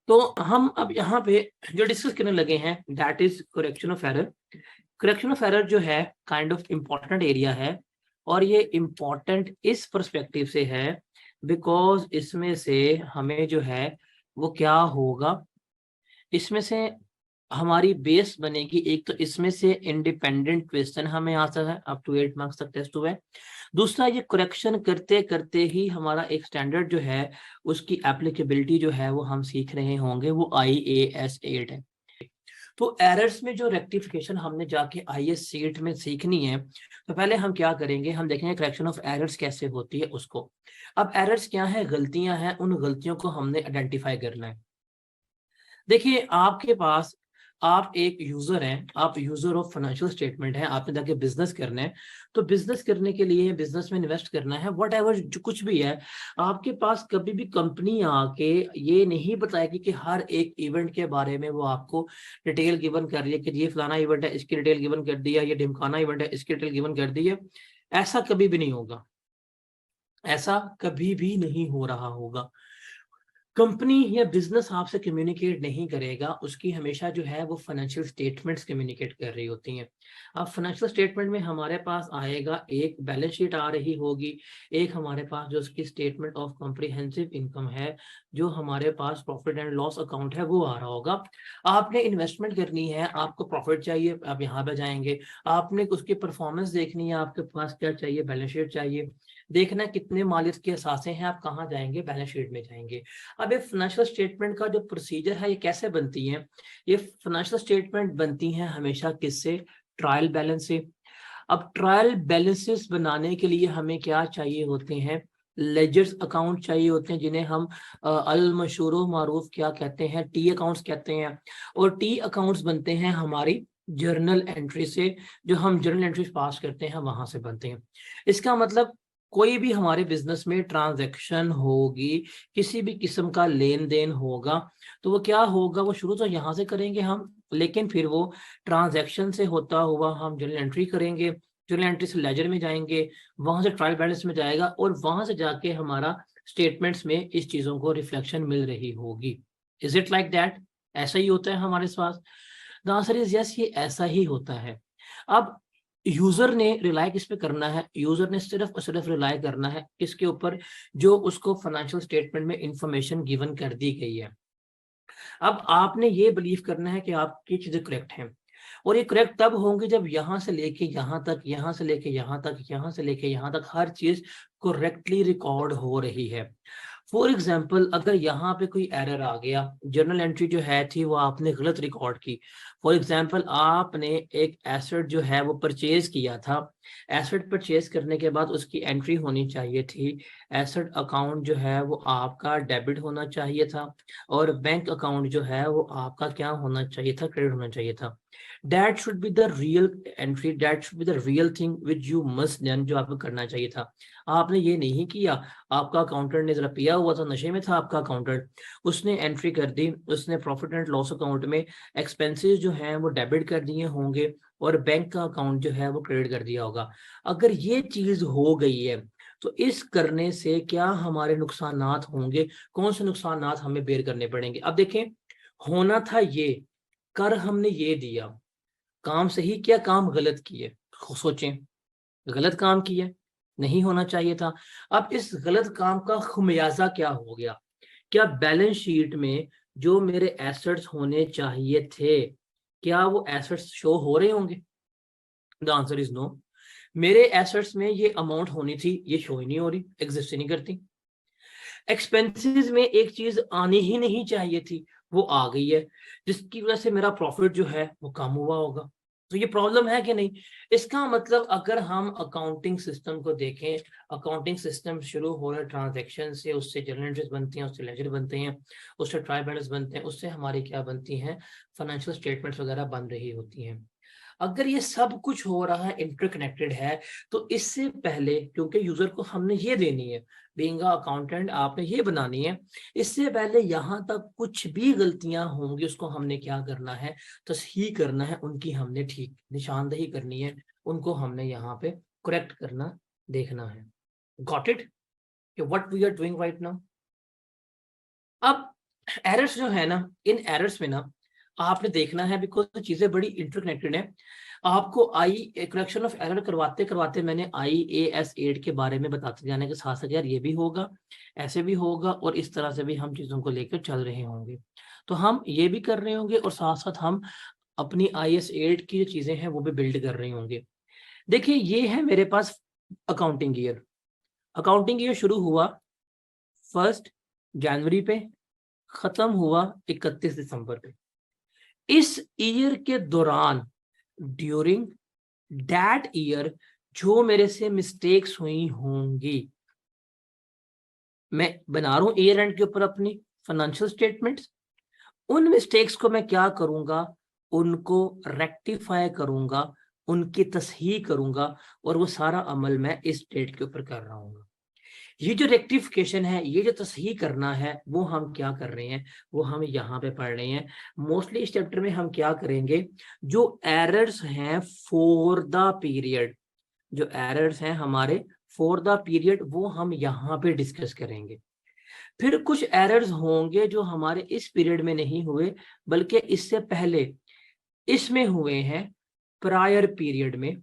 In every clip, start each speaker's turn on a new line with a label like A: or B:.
A: तो हम अब यहाँ पे जो डिस्कस करने लगे हैं that is correction of error. Correction of error जो है काइंड ऑफ इम्पोर्टेंट एरिया है, और ये इम्पोर्टेंट इस पर्सपेक्टिव से है बिकॉज इसमें से हमें जो है वो क्या होगा, इसमें से हमारी बेस बनेगी। एक तो इसमें से इंडिपेंडेंट क्वेश्चन हमें आता है, अप टू 8 मार्क्स तक टेस्ट हुआ है। दूसरा, ये करेक्शन करते करते ही हमारा एक स्टैंडर्ड जो है उसकी एप्लीकेबिलिटी जो है वो हम सीख रहे होंगे, वो IAS 8 है। तो एरर्स में जो रेक्टिफिकेशन हमने जाके IAS 8 में सीखनी है, तो पहले हम क्या करेंगे, हम देखेंगे करेक्शन ऑफ एरर्स कैसे होती है उसको। अब एरर्स क्या है, गलतियां हैं, उन गलतियों को हमने आइडेंटिफाई करना है। देखिए आपके पास, आप एक यूजर हैं, आप यूजर ऑफ फाइनेंशियल स्टेटमेंट हैं, आपने जाके बिजनेस करना है। तो बिजनेस करने के लिए बिजनेस में इन्वेस्ट करना है, वट एवर जो कुछ भी है, आपके पास कभी भी कंपनी आके ये नहीं बताएगी कि हर एक इवेंट के बारे में वो आपको डिटेल गिवन कर रही है कि ये फलाना इवेंट है, इसकी डिटेल गिवन कर दी है, ये ढिमकाना इवेंट है, इसकी डिटेल गिवन कर दी है। ऐसा कभी भी नहीं होगा, ऐसा कभी भी नहीं हो रहा होगा। कंपनी या बिजनेस आपसे कम्युनिकेट नहीं करेगा, उसकी हमेशा जो है वो फाइनेंशियल स्टेटमेंट्स कम्युनिकेट कर रही होती हैं। अब फाइनेंशियल स्टेटमेंट में हमारे पास आएगा, एक बैलेंस शीट आ रही होगी, एक हमारे पास जो उसकी स्टेटमेंट ऑफ कॉम्प्रिहेंसिव इनकम है, जो हमारे पास प्रॉफिट एंड लॉस अकाउंट है वो आ रहा होगा। आपने इन्वेस्टमेंट करनी है, आपको प्रॉफिट चाहिए, आप यहाँ पे जाएंगे। आपने उसकी परफॉर्मेंस देखनी है, आपके पास क्या चाहिए, बैलेंस शीट चाहिए। देखना कितने मालियत के असासे हैं, आप कहाँ जाएंगे, बैलेंस शीट में जाएंगे। अब ये फाइनेंशियल स्टेटमेंट का जो प्रोसीजर है ये कैसे बनती है, ये फाइनेंशियल स्टेटमेंट बनती है हमेशा किससे, ट्रायल बैलेंस से। अब ट्रायल बैलेंसेस बनाने के लिए हमें क्या चाहिए होते हैं, लेजर्स अकाउंट चाहिए होते हैं, जिन्हें हम अल मशहूर मारूफ क्या कहते हैं, टी अकाउंट्स कहते हैं। और टी अकाउंट्स बनते हैं हमारी जर्नल एंट्री से, जो हम जर्नल एंट्री पास करते हैं वहां से बनते हैं। इसका मतलब कोई भी हमारे बिजनेस में ट्रांजैक्शन होगी, किसी भी किस्म का लेन देन होगा, तो वो क्या होगा, वो शुरू तो यहाँ से करेंगे हम, लेकिन फिर वो ट्रांजैक्शन से होता हुआ हम जर्नल एंट्री करेंगे, जर्नल एंट्री से लेजर में जाएंगे, वहां से ट्रायल बैलेंस में जाएगा, और वहां से जाके हमारा स्टेटमेंट्स में इस चीजों को रिफ्लेक्शन मिल रही होगी। Is it like that? ऐसा ही होता है हमारे पास? द आंसर इज यस, ये ऐसा ही होता है। अब यूजर ने रिलाई किस पे करना है, यूजर ने सिर्फ और सिर्फ रिलाई करना है किसके ऊपर, जो उसको फाइनेंशियल स्टेटमेंट में इंफॉर्मेशन गिवन कर दी गई है। अब आपने ये बिलीव करना है कि आपकी चीजें करेक्ट हैं, और ये करेक्ट तब होंगे जब यहाँ से लेके यहाँ तक, यहाँ से लेके यहाँ तक, यहाँ से लेके यहाँ तक हर चीज करेक्टली रिकॉर्ड हो रही है। फॉर एग्जाम्पल, अगर यहाँ पे कोई एरर आ गया, जर्नल एंट्री जो है थी वो आपने गलत रिकॉर्ड की। फॉर एग्जाम्पल, आपने एक एसेट जो है वो परचेज किया था, एसेट परचेज करने के बाद उसकी एंट्री होनी चाहिए थी, एसेट अकाउंट जो है वो आपका डेबिट होना चाहिए था, और बैंक अकाउंट जो है वो आपका क्या होना चाहिए था, क्रेडिट होना चाहिए था। That should be the real entry, that should be the real thing which you must done, जो आपको करना चाहिए था। आपने ये नहीं किया, आपका अकाउंटेंट ने जरा पिया हुआ था, नशे में था आपका अकाउंटेंट, उसने एंट्री कर दी, उसने प्रॉफिट एंड लॉस अकाउंट में एक्सपेंसेस जो हैं वो डेबिट कर दिए होंगे, और बैंक का अकाउंट जो है वो क्रेडिट कर दिया होगा। अगर ये चीज हो गई है, तो इस करने से क्या हमारे नुकसानात होंगे, कौन से नुकसानात हमें बेयर करने पड़ेंगे। अब देखें, होना था ये, कर हमने ये दिया, काम सही किया, काम गलत किए, सोचें, गलत काम किया, नहीं होना चाहिए था। अब इस गलत काम का खुमियाजा क्या हो गया, क्या बैलेंस शीट में जो मेरे एसेट्स होने चाहिए थे, क्या वो एसेट्स शो हो रहे होंगे? The answer is no. मेरे एसेट्स में ये अमाउंट होनी थी, ये शो ही नहीं हो रही, एग्जिस्ट ही नहीं करती। एक्सपेंसेस में एक चीज आनी ही नहीं चाहिए थी, वो आ गई है, जिसकी वजह से मेरा प्रॉफिट जो है वो कम हुआ होगा। तो ये प्रॉब्लम है कि नहीं? इसका मतलब अगर हम अकाउंटिंग सिस्टम को देखें, अकाउंटिंग सिस्टम शुरू हो रहा है ट्रांजैक्शन से, उससे जर्नल एंट्रीज बनती हैं, उससे लेजर बनते हैं, उससे ट्रायल बैलेंस बनते हैं, उससे हमारी क्या बनती हैं, फाइनेंशियल स्टेटमेंट्स वगैरह बन रही होती हैं। अगर ये सब कुछ हो रहा है, इंटरकनेक्टेड है, तो इससे पहले, क्योंकि यूजर को हमने ये देनी है, बीइंग अकाउंटेंट आपने ये बनानी है, इससे पहले यहाँ तक कुछ भी गलतियां होंगी उसको हमने क्या करना है, तसहीह करना है, उनकी हमने ठीक निशानदेही करनी है, उनको हमने यहाँ पे करेक्ट करना देखना है। Got it? What we are doing right now. अब एरर्स जो है ना, इन एरर्स में ना आपने देखना है, बिकॉज चीजें बड़ी इंटरकनेक्टेड है। आपको करेक्शन ऑफ एरर करवाते करवाते मैंने IAS 8 के बारे में बताते जाने के साथ साथ यार ये भी होगा, ऐसे भी होगा, और इस तरह से भी हम चीजों को लेकर चल रहे होंगे। तो हम ये भी कर रहे होंगे और साथ साथ हम अपनी IAS 8 की जो चीजें हैं वो भी बिल्ड कर रहे होंगे। देखिए ये है मेरे पास अकाउंटिंग ईयर। अकाउंटिंग ईयर शुरू हुआ 1 जनवरी पे, खत्म हुआ 31 दिसंबर पे। इस ईयर के दौरान, ड्यूरिंग दैट ईयर, जो मेरे से मिस्टेक्स हुई होंगी, मैं बना रहा हूं ईयर एंड के ऊपर अपनी फाइनेंशियल स्टेटमेंट्स, उन मिस्टेक्स को मैं क्या करूंगा, उनको रेक्टिफाई करूंगा, उनकी तसहीह करूंगा, और वो सारा अमल मैं इस डेट के ऊपर कर रहा हूँ। ये जो रेक्टिफिकेशन है, ये जो तसहीह करना है, वो हम क्या कर रहे हैं, वो हम यहाँ पे पढ़ रहे हैं। मोस्टली इस चैप्टर में हम क्या करेंगे, जो एरर्स हैं फॉर द पीरियड, जो एरर्स हैं हमारे फॉर द पीरियड, वो हम यहाँ पे डिस्कस करेंगे। फिर कुछ एरर्स होंगे जो हमारे इस पीरियड में नहीं हुए, बल्कि इससे पहले इसमें हुए हैं, प्रायर पीरियड में,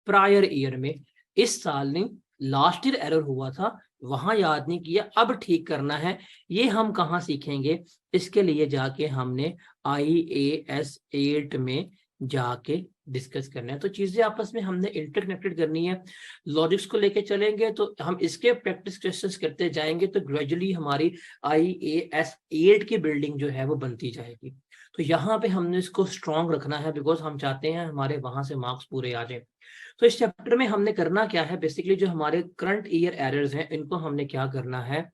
A: प्रायर ईयर में। इस साल नहीं, लास्ट ईयर एरर हुआ था, वहां याद नहीं किया, अब ठीक करना है। ये हम कहाँ सीखेंगे, इसके लिए जाके हमने IAS 8 में जाके डिस्कस करना है। तो चीजें आपस में हमने इंटरकनेक्टेड करनी है। लॉजिक्स को लेके चलेंगे तो हम इसके प्रैक्टिस क्वेश्चंस करते जाएंगे, तो ग्रेजुअली हमारी IAS 8 की बिल्डिंग जो है वो बनती जाएगी। तो यहाँ पे हमने इसको स्ट्रॉन्ग रखना है, बिकॉज हम चाहते हैं हमारे वहां से मार्क्स पूरे आ जाए। तो इस चैप्टर में हमने करना क्या है, बेसिकली जो हमारे करंट ईयर एरर्स हैं, इनको हमने क्या करना है,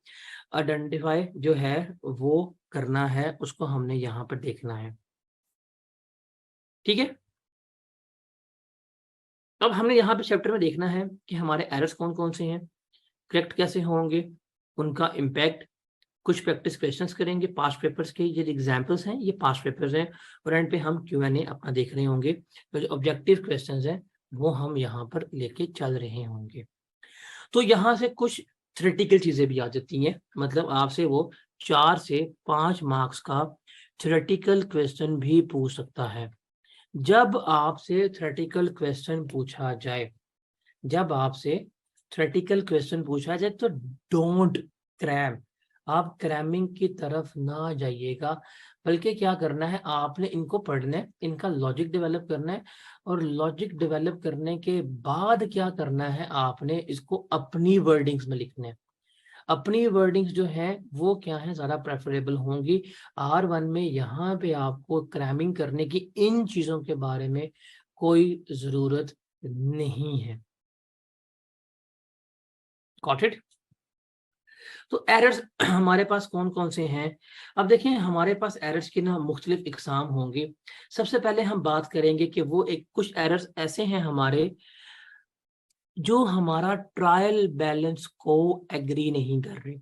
A: आइडेंटिफाई जो है वो करना है, उसको हमने यहाँ पर देखना है। ठीक है, अब हमने यहाँ पे चैप्टर में देखना है कि हमारे एरर्स कौन कौन से हैं, करेक्ट कैसे होंगे, उनका इम्पैक्ट, कुछ प्रैक्टिस क्वेश्चंस करेंगे पास्ट पेपर्स के, ये एग्जांपल्स हैं, ये पास्ट पेपर्स हैं, और एंड पे हम Q&A अपना देख रहे होंगे। तो जो ऑब्जेक्टिव क्वेश्चंस हैं वो हम यहाँ पर लेके चल रहे होंगे। तो यहाँ से कुछ थ्योरेटिकल चीजें भी आ जाती हैं, मतलब आपसे वो 4 से 5 मार्क्स का थ्योरेटिकल क्वेश्चन भी पूछ सकता है। जब आपसे थ्योरेटिकल क्वेश्चन पूछा जाए, जब आपसे थ्योरेटिकल क्वेश्चन पूछा जाए, तो डोंट क्रैम, आप क्रैमिंग की तरफ ना जाइएगा, बल्कि क्या करना है, आपने इनको पढ़ना है, इनका लॉजिक डेवलप करना है, और लॉजिक डेवलप करने के बाद क्या करना है, आपने इसको अपनी वर्डिंग्स में लिखना है। अपनी वर्डिंग्स जो है वो क्या है, ज्यादा प्रेफरेबल होंगी। R1 में यहाँ पे आपको क्रैमिंग करने की इन चीजों के बारे में कोई जरूरत नहीं है। Got it. तो एरर्स हमारे पास कौन कौन से हैं, अब देखिए हमारे पास एरर्स की ना मुख्तलिफ इकसाम होंगी। सबसे पहले हम बात करेंगे कि वो एक कुछ एरर्स ऐसे हैं हमारे, जो हमारा ट्रायल बैलेंस को एग्री नहीं कर रहे।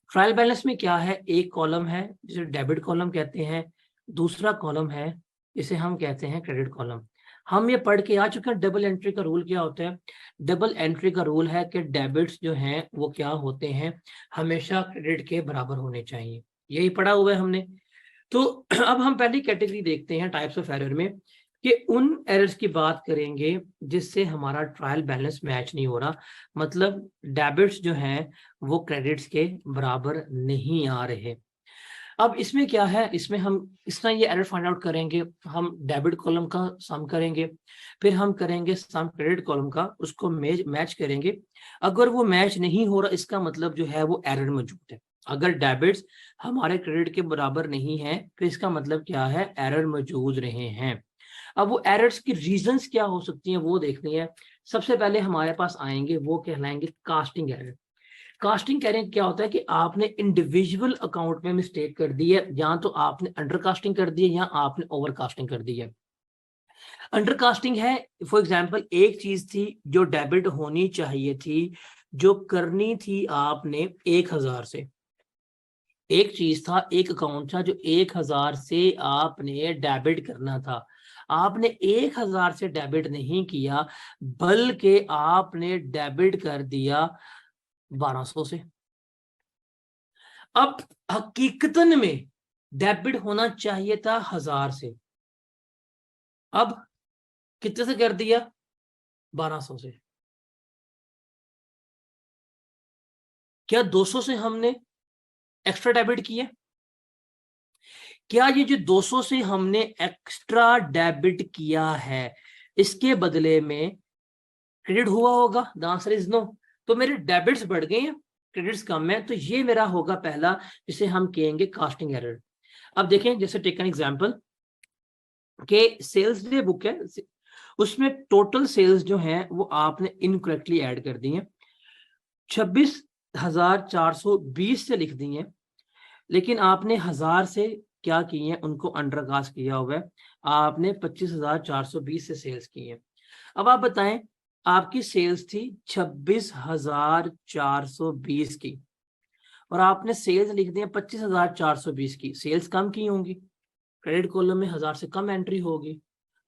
A: ट्रायल बैलेंस में क्या है, एक कॉलम है जिसे डेबिट कॉलम कहते हैं, दूसरा कॉलम है इसे हम कहते हैं क्रेडिट कॉलम। हम ये पढ़ के आ चुके हैं डबल एंट्री का रूल क्या होता है। डबल एंट्री का रूल है कि डेबिट्स जो हैं वो क्या होते हैं, हमेशा क्रेडिट के बराबर होने चाहिए, यही पढ़ा हुआ है हमने। तो अब हम पहली कैटेगरी देखते हैं टाइप्स ऑफ एरर में, कि उन एरर्स की बात करेंगे जिससे हमारा ट्रायल बैलेंस मैच नहीं हो रहा, मतलब डेबिट्स जो हैं वो क्रेडिट्स के बराबर नहीं आ रहे। अब इसमें क्या है, इसमें हम इस तरह ये एरर फाइंड आउट करेंगे, हम डेबिट कॉलम का सम करेंगे, फिर हम करेंगे सम क्रेडिट कॉलम का, उसको मैच करेंगे। अगर वो मैच नहीं हो रहा, इसका मतलब जो है वो एरर मौजूद है। अगर डेबिट्स हमारे क्रेडिट के बराबर नहीं है, तो इसका मतलब क्या है, एरर मौजूद रहे हैं। अब वो एरर्स की रीजंस क्या हो सकती हैं वो देखनी है। सबसे पहले हमारे पास आएंगे, वो कहलाएंगे कास्टिंग एरर। कास्टिंग करें क्या होता है कि आपने इंडिविजुअल अकाउंट में मिस्टेक कर दी है, या तो आपने अंडर कास्टिंग कर दी है या आपने ओवर कास्टिंग कर दी है। अंडर कास्टिंग है, फॉर एग्जांपल एक चीज थी जो डेबिट होनी चाहिए थी, जो करनी थी आपने 1000 से, एक चीज था, एक अकाउंट था जो 1000 से आपने डेबिट करना था, आपने 1000 से डेबिट नहीं किया, बल्कि आपने डेबिट कर दिया 1200 से। अब हकीकतन में डेबिट होना चाहिए था 1000 से, अब कितने से कर दिया, 1200 से। क्या 200 से हमने एक्स्ट्रा डेबिट किया? क्या ये जो 200 से हमने एक्स्ट्रा डेबिट किया है इसके बदले में क्रेडिट हुआ होगा? The answer is no. तो मेरे डेबिट्स बढ़ गए हैं, क्रेडिट्स कम है, तो ये मेरा होगा पहला, जिसे हम कहेंगे कास्टिंग एरर। अब देखें, जैसे टेक एन एग्जांपल के सेल्स डे बुक है, उसमें टोटल सेल्स जो हैं वो आपने इनकरेक्टली ऐड कर दी हैं, 26,420 से लिख दी हैं, लेकिन आपने 1000 से क्या की है, उनको अंडरकास्ट किया हुआ है, आपने 25,420 से सेल्स की है। अब आप बताएं, आपकी सेल्स थी 26,420 की और आपने सेल्स लिख दी 25,420 की, सेल्स कम की होंगी, क्रेडिट कॉलम में 1000 से कम एंट्री होगी,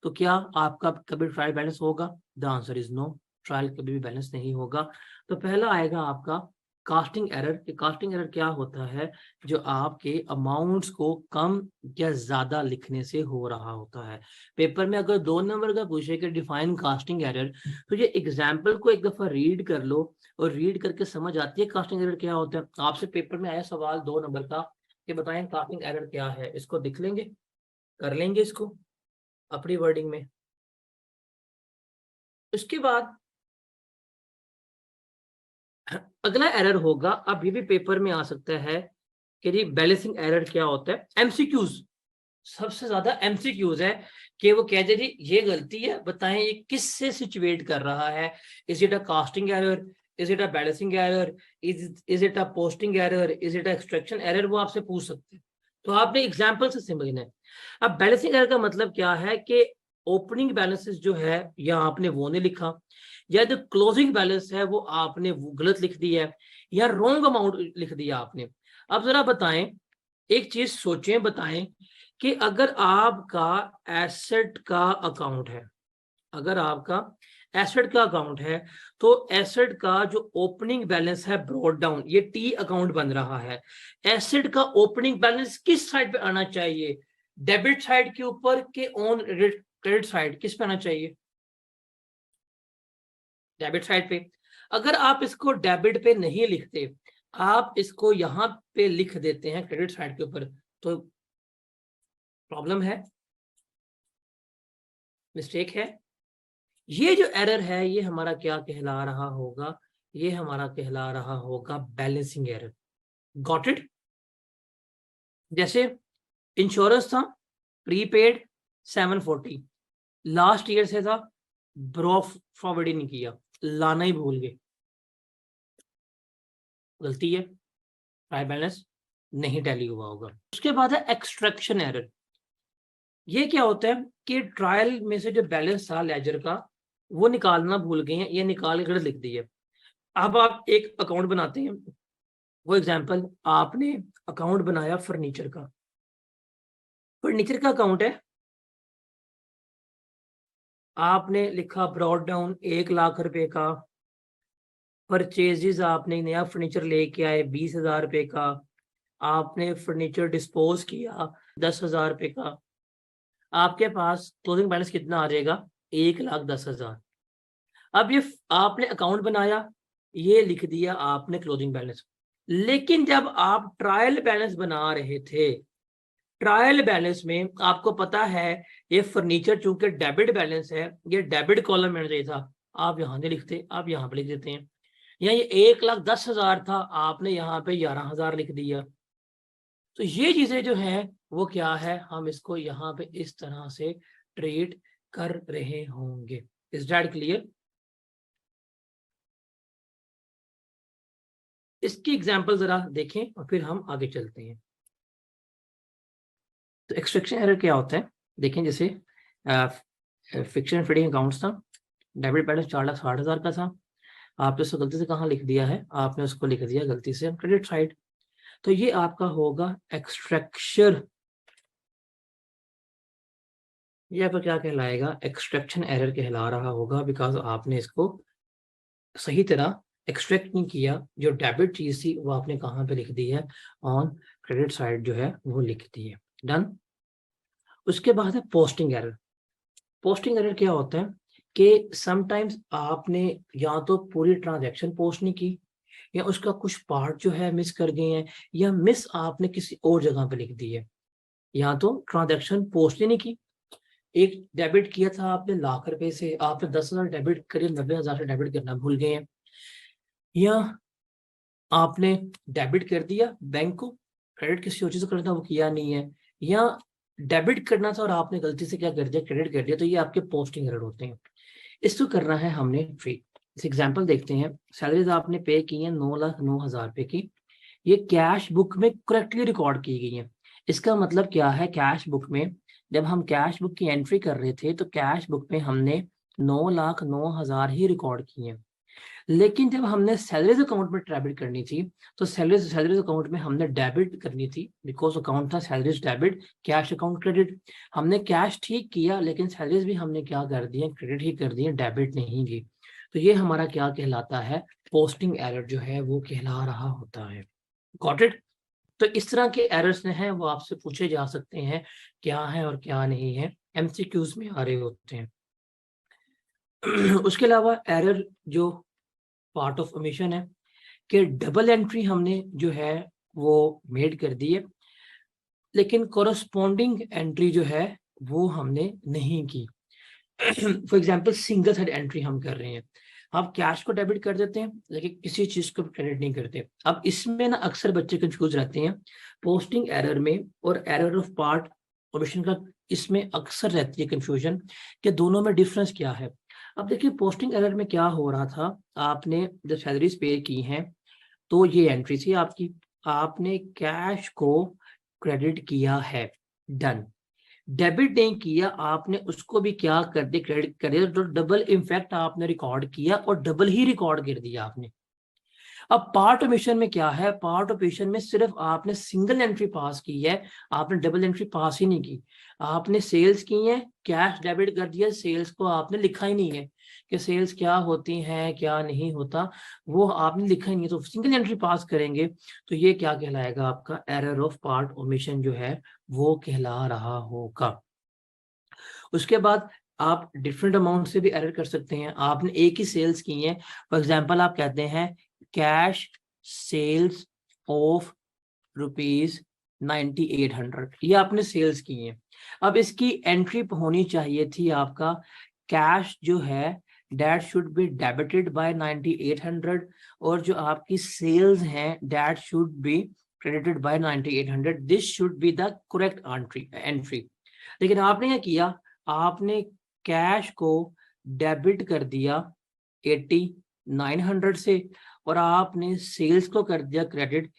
A: तो क्या आपका कभी ट्रायल बैलेंस होगा? The answer is no, trial कभी भी बैलेंस नहीं होगा। तो पहला आएगा आपका कास्टिंग एरर। कास्टिंग एरर क्या होता है? जो आपके अमाउंट्स को कम या ज्यादा लिखने से हो रहा होता है। पेपर में अगर 2 नंबर का पूछे कि डिफाइन कास्टिंग एरर, तो ये एग्जाम्पल को एक दफा रीड कर लो और रीड करके समझ आती है कास्टिंग एरर क्या होता है। आपसे पेपर में आया सवाल 2 नंबर का कि बताएं कास्टिंग एरर क्या है, इसको लिख लेंगे, कर लेंगे इसको अपनी वर्डिंग में। उसके बाद अगला एरर होगा, अब ये भी पेपर में आ सकता है कि जी बैलेंसिंग एरर क्या होता है। एमसीक्यूज, सबसे ज्यादा एमसीक्यूज है कि वो कह दे जी ये गलती है, बताएं ये किससे सिचुएट कर रहा है, is it a casting error, is it a balancing error, is it a posting error, is it a extraction error, वो आपसे पूछ सकते हैं। तो आपने एग्जाम्पल से समझना है। अब बैलेंसिंग एरर का मतलब क्या है कि ओपनिंग बैलेंसेस जो है या आपने वो नहीं लिखा, या जो क्लोजिंग बैलेंस है वो आपने वो गलत लिख दिया है, या रॉन्ग अमाउंट लिख दिया आपने। अब जरा बताएं, एक चीज सोचें, बताएं कि अगर आपका एसेट का अकाउंट है, अगर आपका एसेट का अकाउंट है, तो एसेट का जो ओपनिंग बैलेंस है ब्रॉड डाउन, ये टी अकाउंट बन रहा है, एसेट का ओपनिंग बैलेंस किस साइड पे आना चाहिए? डेबिट साइड के ऊपर के ऑन क्रेडिट साइड, किस पे आना चाहिए? डेबिट साइड पे। अगर आप इसको डेबिट पे नहीं लिखते, आप इसको यहां पे लिख देते हैं क्रेडिट साइड के ऊपर, तो प्रॉब्लम है, मिस्टेक है। ये जो एरर है ये हमारा क्या कहला रहा होगा? ये हमारा कहला रहा होगा बैलेंसिंग एरर। Got it? जैसे इंश्योरेंस था प्रीपेड 740, लास्ट ईयर से था, ब्रो फॉरवर्ड ही नहीं किया, लाना ही भूल गए, गलती है, ट्रायल बैलेंस नहीं टैली हुआ होगा। उसके बाद है एक्सट्रैक्शन एरर। ये क्या होता है कि ट्रायल में से जो बैलेंस था लेजर का वो निकालना भूल गए हैं, ये निकाल कर लिख दिए। अब आप एक अकाउंट बनाते हैं, वो एग्जांपल आपने अकाउंट बनाया फर्नीचर का, फर्नीचर का अकाउंट है, आपने लिखा ब्रॉड डाउन 1 लाख रुपए का, परचेजेस आपने नया फर्नीचर लेके आए 20,000 रुपए का, आपने फर्नीचर डिस्पोज किया 10,000 रुपए का, आपके पास क्लोजिंग बैलेंस कितना आ जाएगा? 1,10,000। अब ये आपने अकाउंट बनाया, ये लिख दिया आपने क्लोजिंग बैलेंस, लेकिन जब आप ट्रायल बैलेंस बना रहे थे, ट्रायल बैलेंस में आपको पता है ये फर्नीचर चूंकि डेबिट बैलेंस है, ये डेबिट कॉलम में चाहिए था, आप यहाँ नहीं लिखते, आप यहाँ पे लिख देते हैं। या ये 1,10,000 था, आपने यहाँ पे 11,000 लिख दिया। तो ये चीजें जो है वो क्या है, हम इसको यहाँ पे इस तरह से ट्रीट कर रहे होंगे। Is that clear? इसकी एग्जाम्पल जरा देखें और फिर हम आगे चलते हैं। तो एक्सट्रैक्शन एरर क्या होता है? देखें, जैसे फिक्शन फीडिंग अकाउंट्स था, डेबिट बैलेंस 4,60,000 का था, आपने उसको गलती से कहाँ लिख दिया है? आपने उसको लिख दिया गलती से क्रेडिट साइड, तो ये आपका होगा एक्सट्रैक्शन, ये आपका क्या कहलाएगा? एक्सट्रैक्शन एरर कहला रहा होगा, बिकॉज आपने इसको सही तरह एक्सट्रैक्ट नहीं किया, जो डेबिट चीज थी वो आपने कहाँ पे लिख दी है, ऑन क्रेडिट साइड जो है वो लिख दी है। डन। उसके बाद है पोस्टिंग एरर। पोस्टिंग एरर क्या होता है कि समटाइम्स आपने या तो पूरी ट्रांजैक्शन पोस्ट नहीं की, या उसका कुछ पार्ट जो है मिस कर गए हैं, या मिस आपने किसी और जगह पे लिख दी है, या तो ट्रांजैक्शन पोस्ट ही नहीं की। एक डेबिट किया था आपने ₹1,00,000 से, आपने 10,000 डेबिट करीब 90,000 से डेबिट करना भूल गए हैं, या आपने डेबिट कर दिया बैंक को, क्रेडिट किसी और चीज से करना था वो किया नहीं है, या डेबिट करना था और आपने गलती से क्या कर दिया, क्रेडिट कर दिया, तो ये आपके पोस्टिंग एरर होते हैं। इसको करना है हमने फ्री। इस एग्जांपल देखते हैं। सैलरीज आपने पे की हैं 9,09,000 की, ये कैश बुक में करेक्टली रिकॉर्ड की गई है। इसका मतलब क्या है, कैश बुक में जब हम कैश बुक की एंट्री कर रहे थे तो कैश बुक में हमने 9,09,000 ही रिकॉर्ड किए हैं। लेकिन जब हमने सैलरीज अकाउंट में डेबिट करनी थी तो सैलरीज अकाउंट में हमने डेबिट करनी थी, बिकॉज अकाउंट था salaries debit, cash account credit. हमने कैश ठीक किया लेकिन सैलरीज भी हमने क्या कर दिए, क्रेडिट ही कर दिए, डेबिट नहीं की। तो ये हमारा क्या कहलाता है, पोस्टिंग एरर जो है वो कहला रहा होता है। Got it. तो इस तरह के एरर्स हैं वो आपसे पूछे जा सकते हैं, क्या है और क्या नहीं है, एमसीक्यूज में आ रहे होते हैं। उसके अलावा एरर जो पार्ट ऑफ ओमिशन है कि डबल एंट्री हमने जो है वो मेड कर दी है, लेकिन कोरस्पॉन्डिंग एंट्री जो है वो हमने नहीं की। For example single side entry हम कर रहे हैं, आप कैश को डेबिट कर देते हैं लेकिन किसी चीज को क्रेडिट नहीं करते। अब इसमें ना अक्सर बच्चे कंफ्यूज रहते हैं पोस्टिंग एरर में और एरर ऑफ पार्ट ओमिशन का, इसमें अक्सर रहती है कंफ्यूजन कि दोनों में डिफरेंस क्या है। अब देखिए पोस्टिंग एरर में क्या हो रहा था, आपने जब सैलरीज पे की हैं तो ये एंट्री थी आपकी, आपने कैश को क्रेडिट किया है, डन। डेबिट नहीं किया आपने, उसको भी क्या कर दिया, क्रेडिट कर दिया, तो डबल इम्पैक्ट आपने रिकॉर्ड किया और डबल ही रिकॉर्ड कर दिया आपने। अब पार्ट ओमिशन में क्या है, पार्ट ओमिशन में सिर्फ आपने सिंगल एंट्री पास की है, आपने डबल एंट्री पास ही नहीं की। आपने सेल्स की है, कैश डेबिट कर दिया, सेल्स को आपने लिखा ही नहीं है कि सेल्स क्या होती हैं क्या नहीं होता, वो आपने लिखा ही नहीं है, तो सिंगल एंट्री पास करेंगे तो ये क्या कहलाएगा, आपका एरर ऑफ पार्ट ओमिशन जो है वो कहला रहा होगा। उसके बाद आप डिफरेंट अमाउंट से भी एरर कर सकते हैं। आपने एक ही सेल्स की है, फॉर एग्जांपल आप कहते हैं कैश सेल्स ऑफ ₹9800, ये आपने सेल्स की है। अब इसकी एंट्री होनी चाहिए थी आपका कैश जो है that should be debited bye 9800, और जो आपकी सेल्स हैं that should be credited bye 9800। This should be the correct entry. लेकिन आपने क्या किया, आपने कैश को डेबिट कर दिया 8900 से और आपने सेल्स को कर दिया क्रेडिट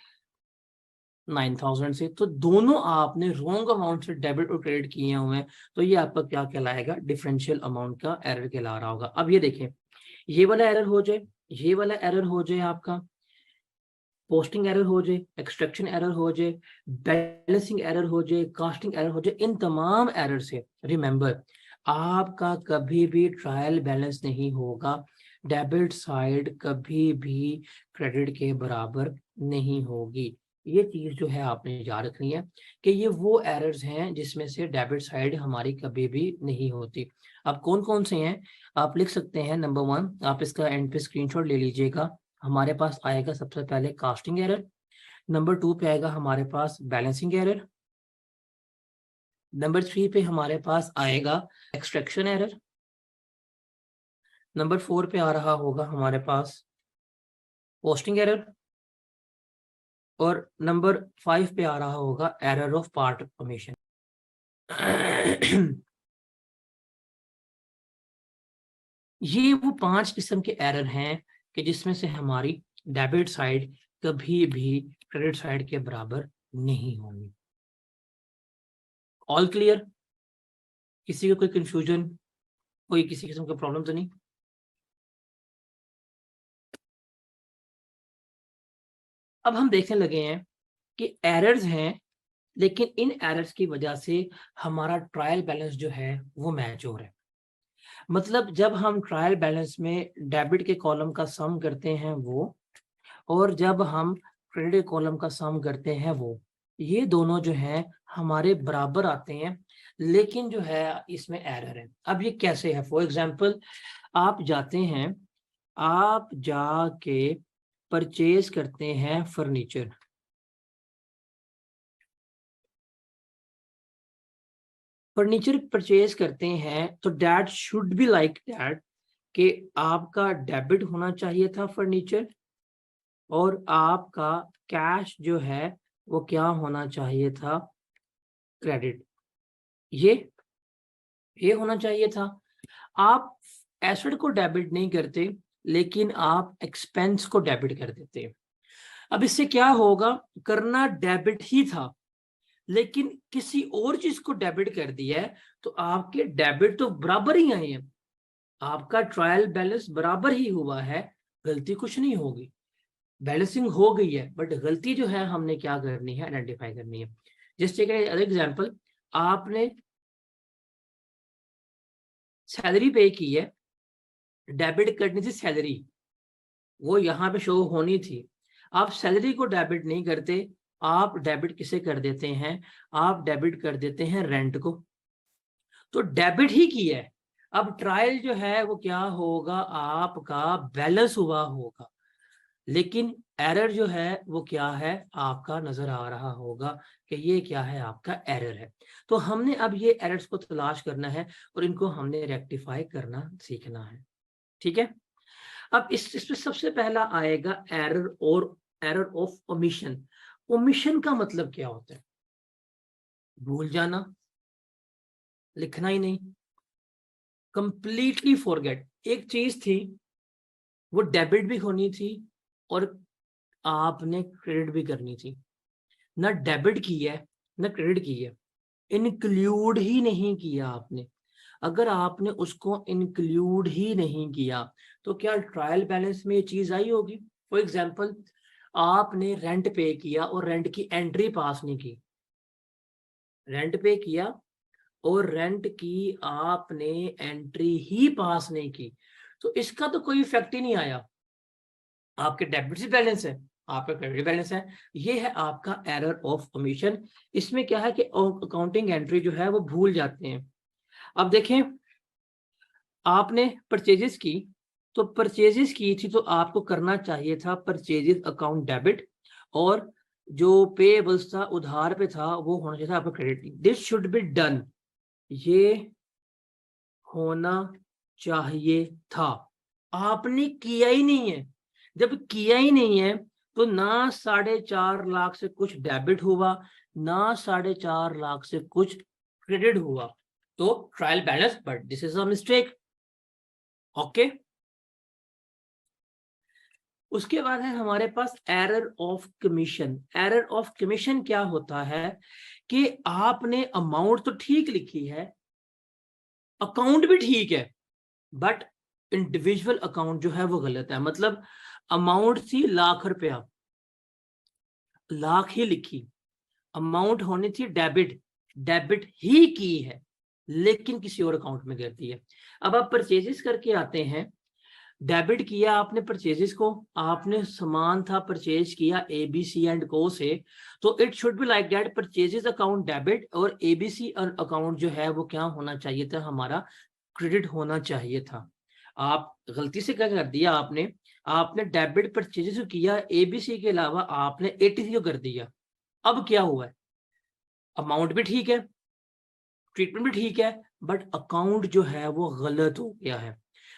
A: 9000 से, तो दोनों आपने रॉन्ग अमाउंट से डेबिट और क्रेडिट किए हुए हैं, तो ये आपका क्या कहलाएगा, डिफरेंशियल अमाउंट का एरर कहला रहा होगा। अब ये देखें, ये वाला एरर हो जाए, ये वाला एरर हो जाए, आपका पोस्टिंग एरर हो जाए, एक्सट्रैक्शन एरर हो जाए, बैलेंसिंग एरर हो जाए, कास्टिंग एरर हो जाए, इन तमाम एरर से रिमेंबर आपका कभी भी ट्रायल बैलेंस नहीं होगा, डेबिट साइड कभी भी क्रेडिट के बराबर नहीं होगी। ये चीज जो है आपने याद रखनी है कि ये वो एरर्स हैं जिसमें से डेबिट साइड हमारी कभी भी नहीं होती। अब कौन कौन से हैं आप लिख सकते हैं। नंबर 1, आप इसका एंड पे स्क्रीनशॉट ले लीजिएगा। हमारे पास आएगा सबसे पहले कास्टिंग एरर, नंबर 2 पे आएगा हमारे पास बैलेंसिंग एरर, नंबर 3 पे हमारे पास आएगा एक्सट्रैक्शन एरर, नंबर 4 पे आ रहा होगा हमारे पास पोस्टिंग एरर, और नंबर 5 पे आ रहा होगा एरर ऑफ पार्ट ओमिशन। ये वो 5 किस्म के एरर हैं कि जिसमें से हमारी डेबिट साइड कभी भी क्रेडिट साइड के बराबर नहीं होंगी। All clear? किसी का कोई कंफ्यूजन, कोई किसी किस्म का प्रॉब्लम तो नहीं? अब हम देखने लगे हैं कि एरर्स हैं, लेकिन इन एरर्स की वजह से हमारा ट्रायल बैलेंस जो है वो मैच हो रहा है। मतलब जब हम ट्रायल बैलेंस में डेबिट के कॉलम का सम करते हैं वो, और जब हम क्रेडिट कॉलम का सम करते हैं वो, ये दोनों जो है हमारे बराबर आते हैं, लेकिन जो है इसमें एरर है। अब ये कैसे है? फॉर एग्जांपल आप जाते हैं, आप जाके परचेज करते हैं फर्नीचर, फर्नीचर परचेज करते हैं, तो that should be like that कि आपका डेबिट होना चाहिए था फर्नीचर, और आपका कैश जो है वो क्या होना चाहिए था? क्रेडिट। ये होना चाहिए था। आप एसेट को डेबिट नहीं करते, लेकिन आप एक्सपेंस को डेबिट कर देते। अब इससे क्या होगा? करना डेबिट ही था, लेकिन किसी और चीज को डेबिट कर दिया है, तो आपके डेबिट तो बराबर ही आए हैं, आपका ट्रायल बैलेंस बराबर ही हुआ है, गलती कुछ नहीं होगी, बैलेंसिंग हो गई है, बट गलती जो है हमने क्या करनी है? आइडेंटिफाई करनी है। जैसे कि एग्जांपल, आपने सैलरी पे की है, डेबिट करनी थी सैलरी, वो यहाँ पे शो होनी थी, आप सैलरी को डेबिट नहीं करते, आप डेबिट किसे कर देते हैं? आप डेबिट कर देते हैं रेंट को, तो डेबिट ही किया है। अब ट्रायल जो है वो क्या होगा? आपका बैलेंस हुआ होगा, लेकिन एरर जो है वो क्या है? आपका नजर आ रहा होगा कि ये क्या है? आपका एरर है। तो हमने अब ये एरर्स को तलाश करना है और इनको हमने रेक्टिफाई करना सीखना है। ठीक है। अब इसमें सबसे पहला आएगा एरर, और एरर ऑफ ओमिशन। ओमिशन का मतलब क्या होता है? भूल जाना, लिखना ही नहीं, कंप्लीटली फॉरगेट। एक चीज थी, वो डेबिट भी होनी थी और आपने क्रेडिट भी करनी थी, ना डेबिट की है ना क्रेडिट की है, इंक्लूड ही नहीं किया आपने। अगर आपने उसको इंक्लूड ही नहीं किया, तो क्या ट्रायल बैलेंस में ये चीज आई होगी? फॉर एग्जाम्पल, आपने रेंट पे किया और रेंट की एंट्री पास नहीं की, रेंट पे किया और रेंट की आपने एंट्री ही पास नहीं की, तो इसका तो कोई इफेक्ट ही नहीं आया। आपके डेबिट से बैलेंस है, आपका क्रेडिट बैलेंस है, ये है आपका एरर ऑफ ओमिशन। इसमें क्या है कि अकाउंटिंग एंट्री जो है वो भूल जाते हैं। अब देखें, आपने परचेजेस की, तो परचेजेस की थी तो आपको करना चाहिए था परचेजेस अकाउंट डेबिट, और जो पेएबल्स था, उधार पे था, वो होना चाहिए था आपका credit. This should be done, ये होना चाहिए था, आपने किया ही नहीं है। जब किया ही नहीं है, तो ना 4.5 लाख से कुछ डेबिट हुआ, ना 4.5 लाख से कुछ क्रेडिट हुआ, तो trial balance, but this is a mistake. Okay. उसके बाद है हमारे पास error of commission. Error of commission क्या होता है कि आपने अमाउंट तो ठीक लिखी है, अकाउंट भी ठीक है, बट इंडिविजुअल अकाउंट जो है वो गलत है। मतलब अमाउंट थी ₹1,00,000, लाख ही लिखी, अमाउंट होनी थी डेबिट, डेबिट ही की है, लेकिन किसी और अकाउंट में कर दी है। अब आप परचेजेस करके आते हैं, डेबिट किया आपने परचेजेस को, आपने सामान था परचेज किया ABC एंड को से, तो it should be like that, purchases account debit और ABC अकाउंट जो है वो क्या होना चाहिए था? हमारा क्रेडिट होना चाहिए था। आप गलती से क्या कर दिया? आपने डेबिट परचेजेस किया ABC के अलावा, आपने ATC को कर दिया। अब क्या हुआ है? अमाउंट भी ठीक है, ट्रीटमेंट भी ठीक है, बट अकाउंट जो है वो गलत हो गया है।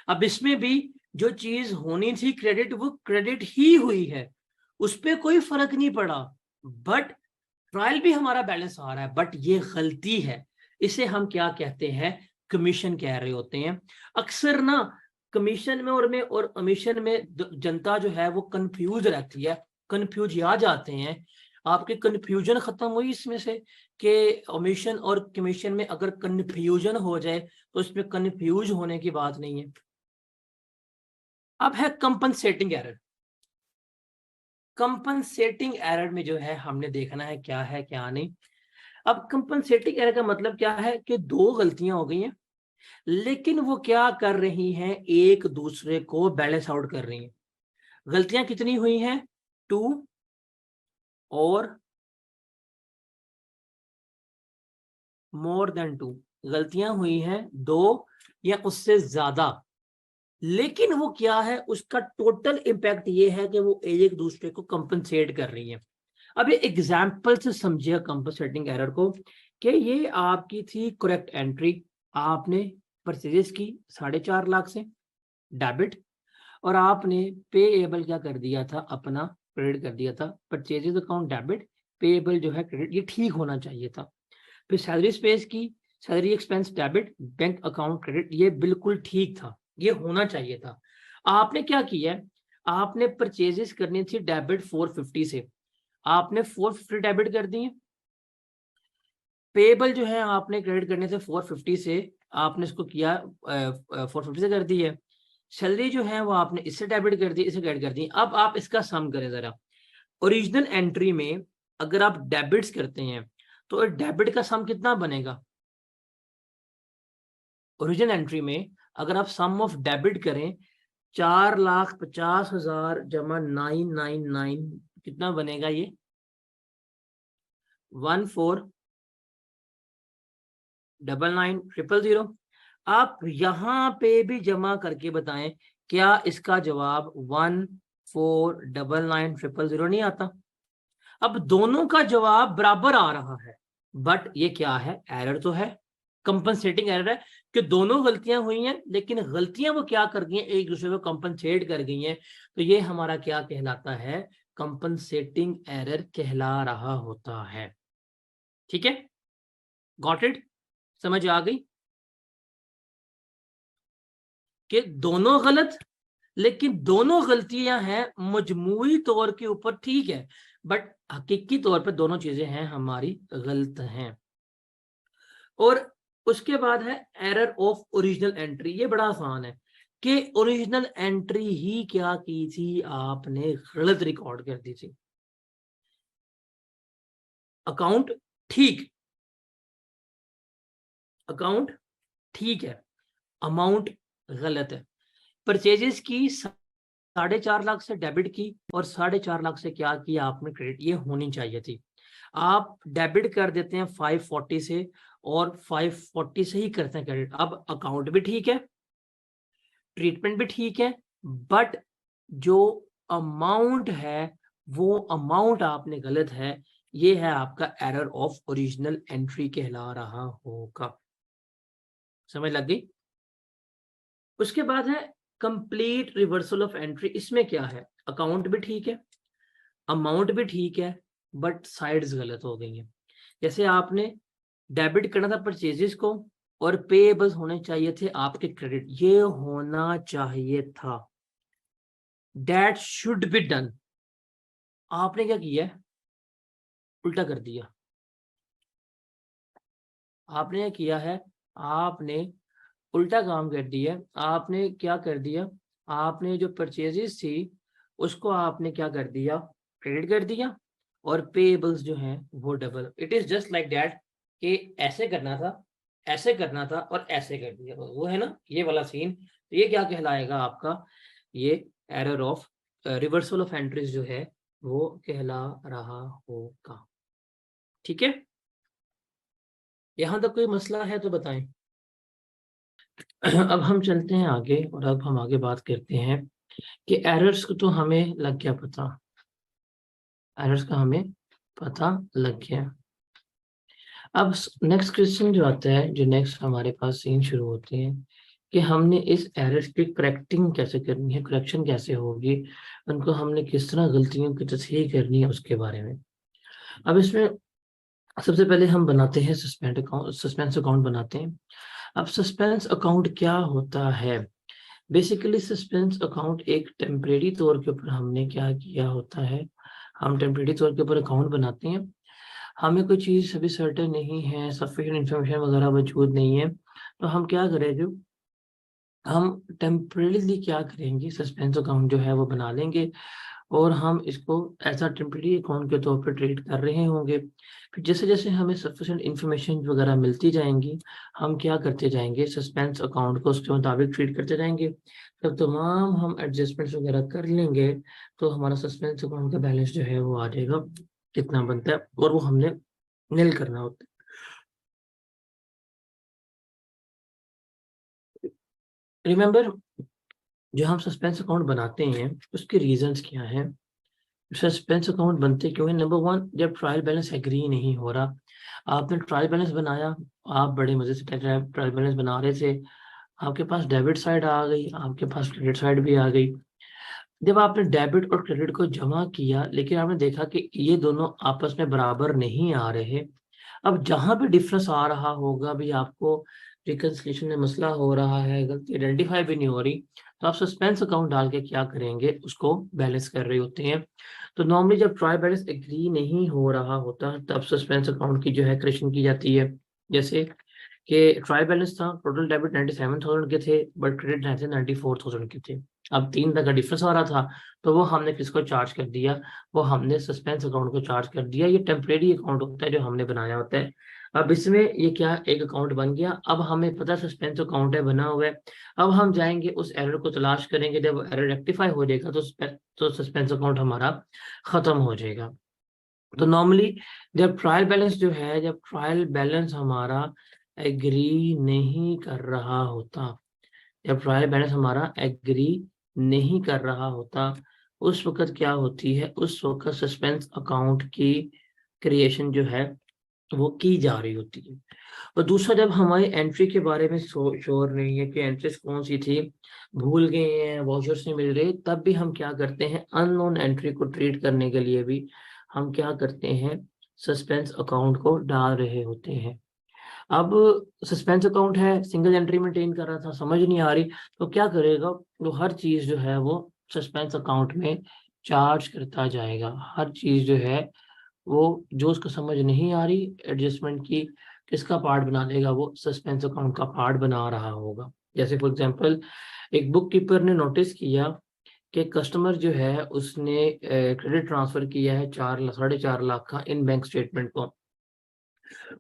A: अब इसमें भी जो चीज होनी थी क्रेडिट, वो क्रेडिट ही हुई है, उस पर कोई फर्क नहीं पड़ा, बट ट्रायल भी हमारा बैलेंस आ रहा है, बट ये गलती है। इसे हम क्या कहते हैं? कमीशन कह रहे होते हैं। अक्सर ना कमीशन में और कमीशन में जनता जो है वो कंफ्यूज रहती है, कंफ्यूज आ जाते हैं। आपके कंफ्यूजन खत्म हुई इसमें से कि ओमिशन और कमीशन में अगर कंफ्यूजन हो जाए तो इसमें कंफ्यूज होने की बात नहीं है। अब है कंपनसेटिंग एरर। कंपनसेटिंग एरर में जो है हमने देखना है क्या है क्या नहीं। अब कंपनसेटिंग एरर का मतलब क्या है कि दो गलतियां हो गई हैं, लेकिन वो क्या कर रही हैं, एक दूसरे को बैलेंस आउट कर रही हैं। गलतियां कितनी हुई हैं, 2 और मोर देन 2, गलतियां हुई हैं 2 या उससे ज्यादा, लेकिन वो क्या है, उसका टोटल इंपैक्ट ये है कि वो एक दूसरे को कंपनसेट कर रही है। अब ये एग्जाम्पल से समझिए कंपनसेटिंग एरर को, कि ये आपकी थी करेक्ट एंट्री, आपने परचेजेस की 4.5 लाख से डेबिट, और आपने पेएबल क्या कर दिया था, अपना क्रेडिट कर दिया था। परचेजेस अकाउंट डेबिट, पेएबल जो है क्रेडिट, ये ठीक होना चाहिए था। फिर सैलरी स्पेस की, salary expense debit, bank account credit, ये बिल्कुल ठीक था, ये होना चाहिए था। आपने क्या किया है, आपने परचेजेस करनी थी डेबिट 450 से, आपने 450 डेबिट कर दी है। पेबल जो है आपने क्रेडिट करने से 450 से, आपने इसको किया 450 से कर दी है। सैलरी जो है वो आपने इससे डेबिट कर दी, इससे क्रेडिट कर दी। अब आप इसका सम करें जरा। ओरिजिनल एंट्री में अगर आप डेबिट्स करते हैं तो डेबिट का सम कितना बनेगा, ओरिजिनल एंट्री में अगर आप सम ऑफ डेबिट करें 4,50,000 जमा 999, कितना बनेगा ये, 14,99,000,000। आप यहां पे भी जमा करके बताएं, क्या इसका जवाब 14,99,000 नहीं आता। अब दोनों का जवाब बराबर आ रहा है, बट ये क्या है, एरर तो है, कंपनसेटिंग एरर है, कि दोनों गलतियां हुई हैं, लेकिन गलतियां वो क्या कर गई हैं, एक दूसरे को कंपनसेट कर गई हैं। तो ये हमारा क्या कहलाता है, कंपनसेटिंग एरर कहला रहा होता है। ठीक है, गॉट इट, समझ आ गई कि दोनों गलत, लेकिन दोनों गलतियां हैं मजमूई तौर के ऊपर ठीक है, बट हकीकी तौर पे दोनों चीजें हैं हमारी गलत हैं। और उसके बाद है एरर ऑफ ओरिजिनल एंट्री। ये बड़ा आसान है कि ओरिजिनल एंट्री ही क्या की थी, आपने गलत रिकॉर्ड कर दी थी। अकाउंट ठीक, अकाउंट ठीक है, अमाउंट गलत है। परचेजेस की 4.5 लाख से डेबिट की और 4.5 लाख से क्या किया आपने, क्रेडिट, ये होनी चाहिए थी। आप डेबिट कर देते हैं 540 से और 540 से ही करते हैं क्रेडिट। अब अकाउंट भी ठीक है, ट्रीटमेंट भी ठीक है, बट जो अमाउंट है वो अमाउंट आपने गलत है। ये है आपका एरर ऑफ ओरिजिनल एंट्री कहला रहा होगा। समझ लग गई। उसके बाद है कंप्लीट रिवर्सल ऑफ एंट्री। इसमें क्या है, अकाउंट भी ठीक है, अमाउंट भी ठीक है, बट साइड्स गलत हो गई हैं। जैसे आपने डेबिट करना था परचेजेस को और पेएबल्स होने चाहिए थे आपके क्रेडिट, ये होना चाहिए था, दैट शुड बी डन। आपने क्या किया, उल्टा कर दिया। आपने क्या किया है, आपने उल्टा काम कर दिया। आपने क्या कर दिया, आपने जो परचेजेस थी उसको आपने क्या कर दिया, क्रेडिट कर दिया, और पेएबल्स जो हैं वो double. It is just like that कि ऐसे करना था, ऐसे करना था और ऐसे कर दिया, वो है ना ये वाला सीन। तो ये क्या कहलाएगा आपका, ये error of reversal of entries जो है वो कहला रहा होगा। ठीक है, यहां तक कोई मसला है तो बताएं। अब हम चलते हैं आगे, और अब हम आगे बात करते हैं कि एरर्स को तो हमें लग गया पता, एरर्स का हमें पता लग गया। अब नेक्स्ट क्वेश्चन जो आता है, जो नेक्स्ट हमारे पास सीन शुरू होते हैं कि हमने इस एरर्स की करेक्टिंग कैसे करनी है, करेक्शन कैसे होगी, उनको हमने किस तरह गलतियों की तस्हीह करनी है, उसके बारे में। अब इसमें सबसे पहले हम बनाते हैं सस्पेंस अकाउंट बनाते हैं। अब सस्पेंस अकाउंट क्या होता है, बेसिकली सस्पेंस अकाउंट एक टेम्परेरी तौर के ऊपर हमने क्या किया होता है, हम टेम्परेरी तौर के ऊपर अकाउंट बनाते हैं। हमें कोई चीज़ अभी सर्टेन नहीं है, सफिशिएंट इंफॉर्मेशन वगैरह मौजूद नहीं है, तो हम क्या करेंगे, हम टेम्परेरीली क्या करेंगे, सस्पेंस अकाउंट जो है वो बना लेंगे। और हम इसको ऐसा टेम्परेरी अकाउंट के तौर पर ट्रीट कर रहे होंगे। फिर जैसे जैसे हमें सफिशिएंट इंफॉर्मेशन वगैरह मिलती जाएंगी, हम क्या करते जाएंगे, सस्पेंस अकाउंट को उसके मुताबिक ट्रीट करते जाएंगे। जब तमाम हम एडजस्टमेंट्स वगैरह कर लेंगे तो हमारा सस्पेंस अकाउंट का बैलेंस जो है वो आ जाएगा कितना बनता है, और वो हमने नील करना होता है। रिमेंबर, जो हम सस्पेंस अकाउंट बनाते हैं उसके रीजंस क्या हैं, सस्पेंस अकाउंट बनते क्यों है। नंबर वन, जब ट्रायल बैलेंस एग्री नहीं हो रहा, आपने ट्रायल बैलेंस बनाया, आप बड़े मजे से ट्रायल बैलेंस बना रहे थे, आपके पास डेबिट साइड आ गई, आपके पास क्रेडिट साइड भी आ गई। जब आपने डेबिट और क्रेडिट को जमा किया लेकिन आपने देखा कि ये दोनों आपस में बराबर नहीं आ रहे, अब जहां भी डिफरेंस आ रहा होगा भी आपको रिकंसिलिएशन में मसला हो रहा है, गलती आइडेंटिफाई भी नहीं हो रही, तो आप सस्पेंस अकाउंट डाल के क्या करेंगे, उसको बैलेंस कर रहे होते हैं। तो नॉर्मली जब ट्रायल बैलेंस एग्री नहीं हो रहा होता तब सस्पेंस अकाउंट की जो है क्रिएशन की जाती है। जैसे कि ट्रायल बैलेंस था, टोटल डेबिट 97,000 के थे बट क्रेडिट 94,000 के थे। अब 3 का डिफरेंस आ रहा था, तो वो हमने किसको चार्ज कर दिया, वो हमने सस्पेंस अकाउंट को चार्ज कर दिया। ये टेम्परेरी अकाउंट होता है जो हमने बनाया होता है। अब इसमें ये क्या, एक अकाउंट बन गया, अब हमें पता सस्पेंस अकाउंट है बना हुआ है। अब हम जाएंगे उस एरर को तलाश करेंगे, जब एरर रेक्टिफाई हो जाएगा तो सस्पेंस अकाउंट हमारा खत्म हो जाएगा। तो नॉर्मली जब ट्रायल बैलेंस जो है, जब ट्रायल बैलेंस हमारा एग्री नहीं कर रहा होता, जब ट्रायल बैलेंस हमारा एग्री नहीं कर रहा होता, उस वक्त क्या होती है, उस वक्त सस्पेंस अकाउंट की क्रिएशन जो है वो की जा रही होती है। और दूसरा, जब हमारी एंट्री के बारे में श्योर नहीं है कि एंट्रीज कौन सी थी, भूल गए हैं, वाउचर्स नहीं मिल रहे, तब भी हम क्या करते हैं, अननोन एंट्री को ट्रीट करने के लिए भी हम क्या करते हैं, सस्पेंस अकाउंट को डाल रहे होते हैं। अब सस्पेंस अकाउंट है, सिंगल एंट्री मेंटेन कर रहा था, समझ नहीं आ रही, तो क्या करेगा, तो हर चीज जो है वो सस्पेंस अकाउंट में चार्ज करता जाएगा। हर चीज जो है वो जो उसको समझ नहीं आ रही एडजस्टमेंट की, किसका पार्ट बना लेगा, वो सस्पेंस अकाउंट का पार्ट बना रहा होगा। जैसे फॉर एग्जांपल, एक बुक कीपर ने नोटिस किया कि कस्टमर जो है उसने क्रेडिट ट्रांसफर किया है 4 साढ़े 4 लाख का इन बैंक स्टेटमेंट को।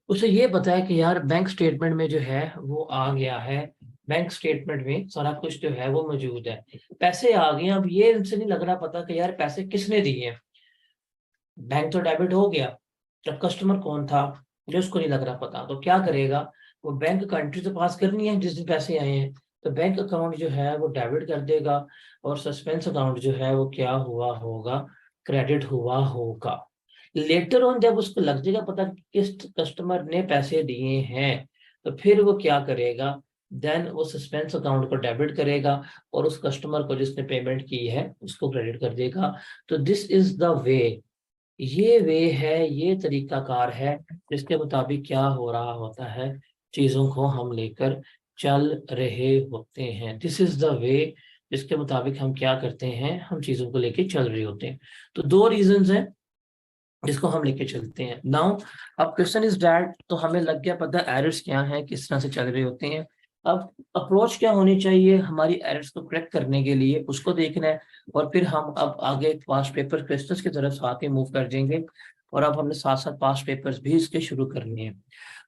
A: उसे ये पता है कि यार बैंक स्टेटमेंट में जो है वो आ गया है, बैंक स्टेटमेंट में सारा कुछ जो है वो मौजूद है, पैसे आ गए। अब ये इनसे नहीं लग रहा पता कि यार पैसे किसने दिए हैं, बैंक तो डेबिट हो गया, जब कस्टमर कौन था जो उसको नहीं लग रहा पता, तो क्या करेगा, वो बैंक का एंट्री तो पास करनी है जिस दिन पैसे आए हैं, तो बैंक अकाउंट जो है वो डेबिट कर देगा और सस्पेंस अकाउंट जो है वो क्या हुआ होगा, क्रेडिट हुआ होगा। लेटर ऑन जब उसको लग जाएगा पता कि किस कस्टमर ने पैसे दिए हैं, तो फिर वो क्या करेगा, देन वो सस्पेंस अकाउंट को डेबिट करेगा और उस कस्टमर को जिसने पेमेंट की है उसको क्रेडिट कर देगा। तो दिस इज द वे, ये वे है, ये तरीकाकार है जिसके मुताबिक क्या हो रहा होता है, चीजों को हम लेकर चल रहे होते हैं। दिस इज द वे जिसके मुताबिक हम क्या करते हैं, हम चीजों को लेके चल रहे होते हैं। तो 2 रीजंस हैं जिसको हम लेके चलते हैं। नाउ अब क्वेश्चन इज दैट, तो हमें लग गया पता एरर्स क्या हैं, किस तरह से चल रहे होते हैं। अब अप्रोच क्या होनी चाहिए हमारी एरर्स को करेक्ट करने के लिए, उसको देखना है। और फिर हम अब आगे पास्ट पेपर क्वेश्चंस की तरफ साथ ही मूव कर जाएंगे, और अब हमने साथ साथ पास्ट पेपर्स भी इसके शुरू करने हैं।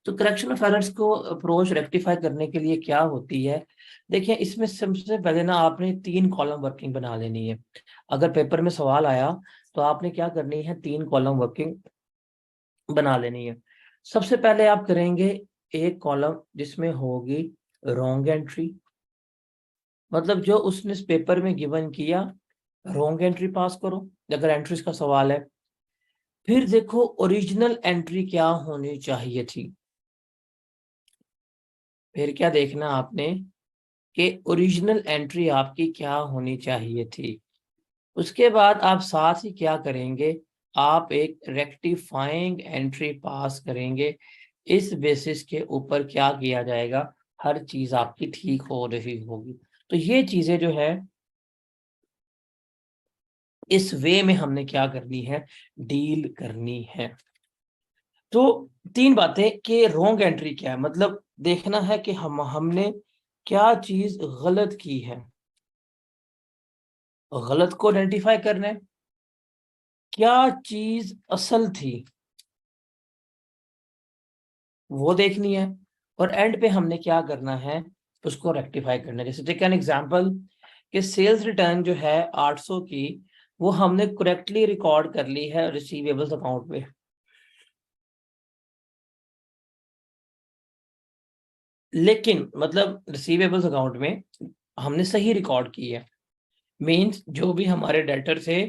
A: तो करेक्शन ऑफ एरर्स को अप्रोच रेक्टिफाई करने के लिए क्या होती है, देखिए इसमें सबसे पहले ना आपने 3 कॉलम वर्किंग बना लेनी है। अगर पेपर में सवाल आया तो आपने क्या करनी है, 3 कॉलम वर्किंग बना लेनी है। सबसे पहले आप करेंगे एक कॉलम जिसमें होगी रॉन्ग एंट्री, मतलब जो उसने इस पेपर में गिवन किया रॉन्ग एंट्री पास करो अगर एंट्रीज का सवाल है। फिर देखो ओरिजिनल एंट्री क्या होनी चाहिए थी, फिर क्या देखना आपने कि ओरिजिनल एंट्री आपकी क्या होनी चाहिए थी। उसके बाद आप साथ ही क्या करेंगे, आप एक रेक्टिफाइंग एंट्री पास करेंगे। इस बेसिस के ऊपर क्या किया जाएगा, हर चीज आपकी ठीक हो रही होगी। तो ये चीजें जो है इस वे में हमने क्या करनी है, डील करनी है। तो 3 बातें कि रॉन्ग एंट्री क्या है, मतलब देखना है कि हमने क्या चीज गलत की है, गलत को आइडेंटिफाई करना है। क्या चीज असल थी वो देखनी है, और एंड पे हमने क्या करना है उसको रेक्टिफाई करना है। जैसे टेक एन एग्जांपल कि सेल्स रिटर्न जो है 800 की, वो हमने करेक्टली रिकॉर्ड कर ली है रिसीवेबल्स अकाउंट पे, लेकिन मतलब रिसीवेबल्स अकाउंट में हमने सही रिकॉर्ड की है, मींस जो भी हमारे डेटर थे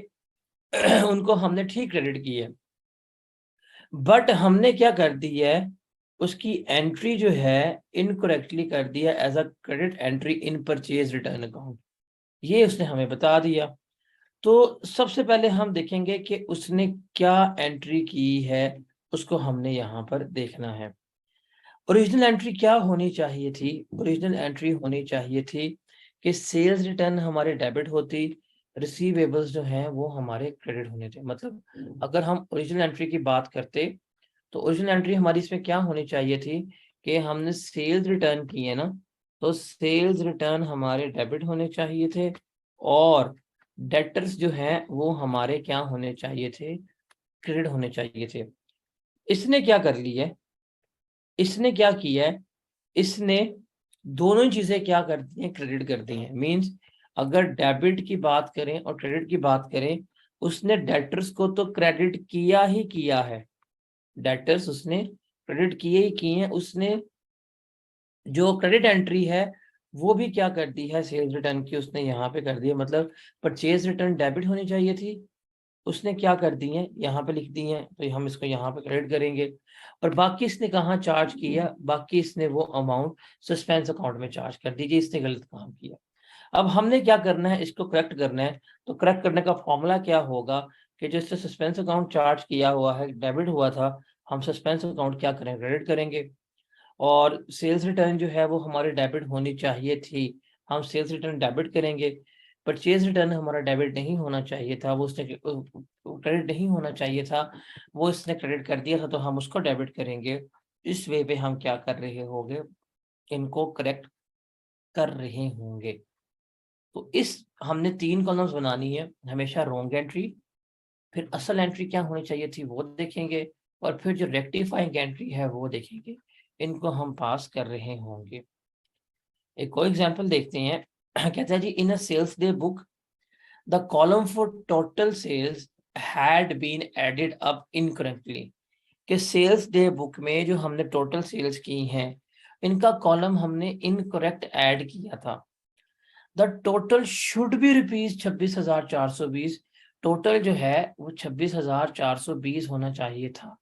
A: उनको हमने ठीक क्रेडिट की है, बट हमने क्या कर दी है उसकी एंट्री जो है इनकरेक्टली कर दिया as a credit entry in purchase return account, ये उसने हमें बता दिया। तो सबसे पहले हम देखेंगे कि उसने क्या एंट्री की है, उसको हमने यहाँ पर देखना है। ओरिजिनल एंट्री क्या होनी चाहिए थी? ओरिजिनल एंट्री होनी चाहिए थी कि सेल्स रिटर्न हमारे डेबिट होती, रिसीवेबल्स जो हैं वो हमारे क्रेडिट होने थे। मतलब अगर हम ओरिजिनल एंट्री की बात करते तो ओरिजिनल एंट्री हमारी इसमें क्या होनी चाहिए थी कि हमने सेल्स रिटर्न किए ना, तो सेल्स रिटर्न हमारे डेबिट होने चाहिए थे, और डेटर्स जो हैं वो हमारे क्या होने चाहिए थे? क्रेडिट होने चाहिए थे। इसने क्या कर ली है, इसने क्या किया है, इसने दोनों ही चीजें क्या कर दी हैं? क्रेडिट कर दी हैं। मींस अगर डेबिट की बात करें और क्रेडिट की बात करें, उसने डेटर्स को तो क्रेडिट किया ही किया है, डेटर्स उसने क्रेडिट किए ही किए हैं। उसने जो क्रेडिट एंट्री है वो भी क्या कर दी है सेल्स रिटर्न की, उसने यहाँ पे कर दी है। मतलब परचेज रिटर्न डेबिट होनी चाहिए थी, उसने क्या कर दी है यहाँ पे लिख दी है, तो हम इसको यहाँ पे क्रेडिट करेंगे। और बाकी इसने कहाँ चार्ज किया? बाकी इसने वो अमाउंट सस्पेंस अकाउंट में चार्ज कर दीजिए, इसने गलत काम किया। अब हमने क्या करना है, इसको करेक्ट करना है। तो करेक्ट करने का फॉर्मूला क्या होगा कि जो इससे सस्पेंस अकाउंट चार्ज किया हुआ है, डेबिट हुआ था, हम सस्पेंस अकाउंट क्या करें? क्रेडिट करेंगे। और सेल्स रिटर्न जो है वो हमारे डेबिट होनी चाहिए थी, हम सेल्स रिटर्न डेबिट करेंगे। परचेज रिटर्न हमारा डेबिट नहीं होना चाहिए था, वो उसने क्रेडिट नहीं होना चाहिए था, वो इसने क्रेडिट कर दिया था, तो हम उसको डेबिट करेंगे। इस वे पे हम क्या कर रहे होंगे? इनको करेक्ट कर रहे होंगे। तो इस हमने 3 कॉलम्स बनानी है, हमेशा रॉन्ग एंट्री, फिर असल एंट्री क्या होनी चाहिए थी वो देखेंगे, और फिर जो रेक्टिफाइंग एंट्री है वो देखेंगे। इनको हम पास कर रहे होंगे। एक और एग्जांपल देखते हैं। कहता है जी, in a sales day book the column for total sales had been added up incorrectly, कि सेल्स डे बुक में जो हमने टोटल सेल्स की हैं इनका कॉलम हमने इनकरेक्ट ऐड किया था। The total should be rupees 26,420, total जो है वो 26,420 होना चाहिए था,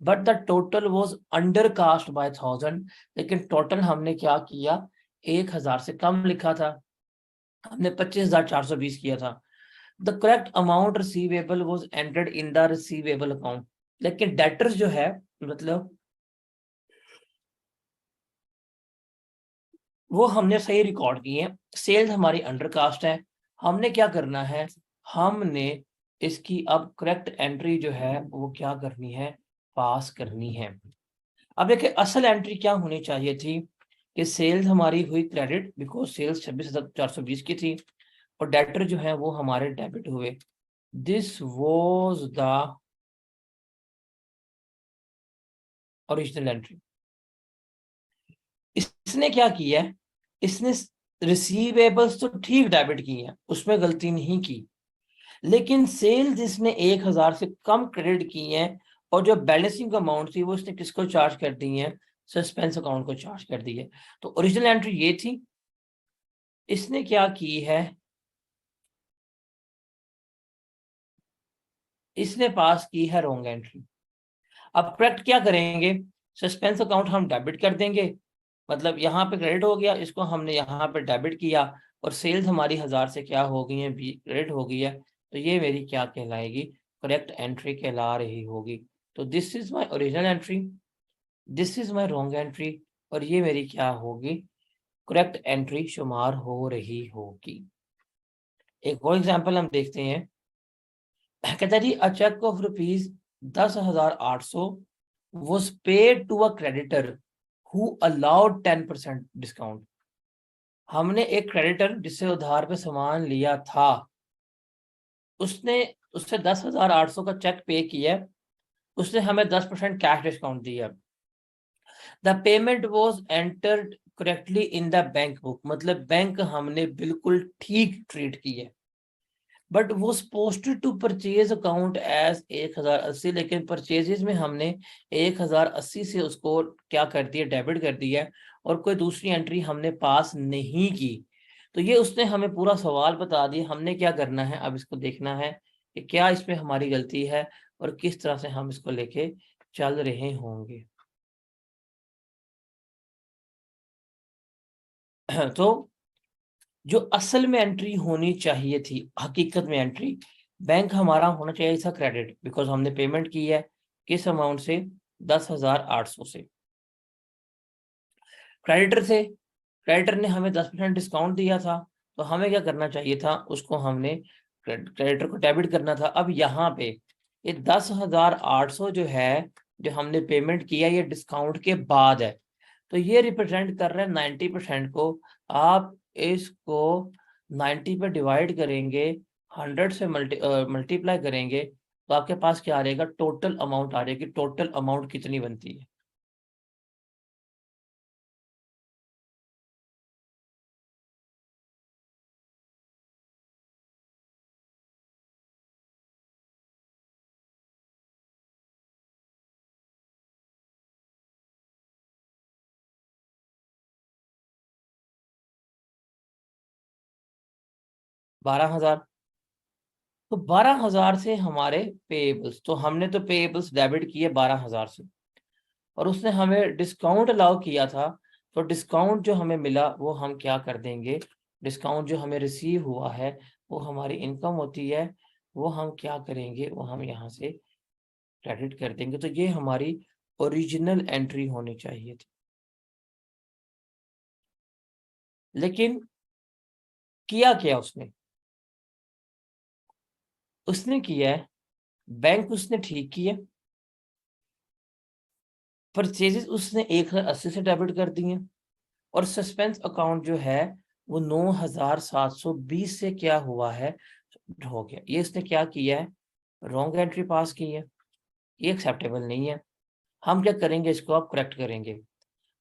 A: but the total was under cast by 1000, लेकिन टोटल हमने क्या किया? 1,000 से कम लिखा था, हमने 25,420 किया था। The correct amount receivable was entered in the receivable account, लेकिन डेटर्स जो है मतलब वो हमने सही रिकॉर्ड किए हैं, सेल्स हमारी अंडर कास्ट है। हमने क्या करना है, हमने इसकी अब करेक्ट एंट्री जो है वो क्या करनी है? पास करनी है। अब देखिए असल एंट्री क्या होनी चाहिए थी कि सेल्स हमारी हुई क्रेडिट, बिकॉज सेल्स 26,420 की थी, और डेटर जो है वो हमारे डेबिट हुए। This was the original entry. इसने क्या किया है, इसने रिसीवेबल्स तो ठीक डेबिट की है, उसमें गलती नहीं की, लेकिन सेल्स इसने 1,000 से कम क्रेडिट की है, और जो बैलेंसिंग अमाउंट थी वो इसने किसको चार्ज कर दी है? सस्पेंस अकाउंट को चार्ज कर दी है। तो ओरिजिनल एंट्री ये थी, इसने क्या की है, इसने पास की है रॉन्ग एंट्री। अब करेक्ट क्या करेंगे? सस्पेंस अकाउंट हम डेबिट कर देंगे, मतलब यहाँ पे क्रेडिट हो गया, इसको हमने यहाँ पे डेबिट किया, और सेल्स हमारी 1,000 से क्या हो गई है? क्रेडिट हो गई है, तो ये मेरी क्या कहलाएगी? करेक्ट एंट्री कहला रही होगी। तो this is my original entry, this is my wrong entry, और ये मेरी क्या होगी? करेक्ट एंट्री शुमार हो रही होगी। एक और एग्जांपल हम देखते हैं। कहता है जी, a cheque of rupees 10,800 was paid to a creditor who allowed 10% discount. हमने एक क्रेडिटर जिससे उधार पे सामान लिया था, उसने उससे 10,800 का चेक पे किया, उसने हमें 10% कैश डिस्काउंट दिया। The payment was entered correctly in the bank book, मतलब बैंक हमने बिल्कुल ठीक ट्रीट की है। बट वो posted to purchase account as 1080, लेकिन परचेजेस में हमने 1080 से उसको क्या कर दिया, डेबिट कर दिया, और कोई दूसरी एंट्री हमने पास नहीं की। तो ये उसने हमें पूरा सवाल बता दिया, हमने क्या करना है, अब इसको देखना है कि क्या इसमें हमारी गलती है और किस तरह से हम इसको लेके चल रहे होंगे। तो जो असल में एंट्री होनी चाहिए थी, हकीकत में एंट्री, बैंक हमारा होना चाहिए था क्रेडिट, बिकॉज हमने पेमेंट की है किस अमाउंट से, 10,800 से। क्रेडिटर से, क्रेडिटर ने हमें 10% डिस्काउंट दिया था, तो हमें क्या करना चाहिए था, उसको हमने क्रेडिटर को डेबिट करना था। अब यहाँ पे ये 10,800 जो है, जो हमने पेमेंट किया, ये डिस्काउंट के बाद है, तो ये रिप्रेजेंट कर रहा है 90% को। आप इसको 90 पे डिवाइड करेंगे, 100 से मल्टीप्लाई करेंगे, तो आपके पास क्या आ जाएगा, टोटल अमाउंट आ जाएगी। टोटल अमाउंट कितनी बनती है, बारह हजार। तो 12,000 से हमारे पेएबल्स, तो हमने तो पेएबल्स डेबिट किए 12,000 से, और उसने हमें डिस्काउंट अलाउ किया था, तो डिस्काउंट जो हमें मिला वो हम क्या कर देंगे, डिस्काउंट जो हमें रिसीव हुआ है वो हमारी इनकम होती है, वो हम क्या करेंगे, वो हम यहाँ से क्रेडिट कर देंगे। तो ये हमारी ओरिजिनल एंट्री होनी चाहिए थी, लेकिन किया क्या उसने, उसने किया है, बैंक उसने ठीक किया, परचेजेस उसने 1,80 से डेबिट कर दिए, और सस्पेंस अकाउंट जो है वो 9,720 से क्या हुआ है, हो गया। ये इसने क्या किया है, रॉन्ग एंट्री पास की है, ये एक्सेप्टेबल नहीं है। हम क्या करेंगे, इसको आप करेक्ट करेंगे।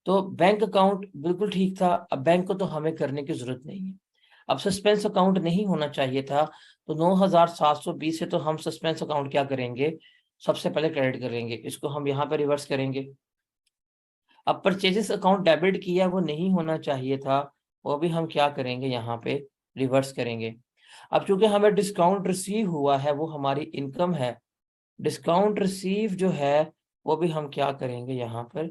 A: तो बैंक अकाउंट बिल्कुल ठीक था, अब बैंक को तो हमें करने की जरूरत नहीं है। अब सस्पेंस अकाउंट नहीं होना चाहिए था, तो 9,720 से तो हम सस्पेंस अकाउंट क्या करेंगे, सबसे पहले क्रेडिट करेंगे, इसको हम यहाँ पे रिवर्स करेंगे। अब परचेजेस अकाउंट डेबिट किया, वो नहीं होना चाहिए था, वो भी हम क्या करेंगे, यहाँ पे रिवर्स करेंगे। अब चूंकि हमें डिस्काउंट रिसीव हुआ है, वो हमारी इनकम है, डिस्काउंट रिसीव जो है वो भी हम क्या करेंगे, यहाँ पर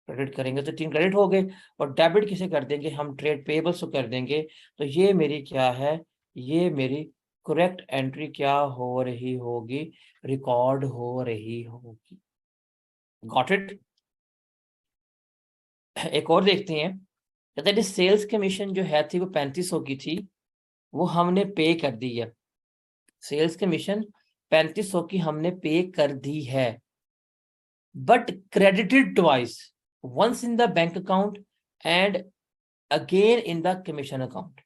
A: क्रेडिट करेंगे। तो 3 क्रेडिट हो गए, और डेबिट किसे कर देंगे, हम ट्रेड पेबल्स को कर देंगे। तो ये मेरी क्या है, ये मेरी करेक्ट एंट्री क्या हो रही होगी, रिकॉर्ड हो रही होगी। Got it. एक और देखते हैं, कहते हैं सेल्स कमीशन जो है थी वो 3500 की थी, वो हमने पे कर दी है। सेल्स कमीशन 3500 की हमने पे कर दी है, but credited twice, once in the bank account and again in the commission account.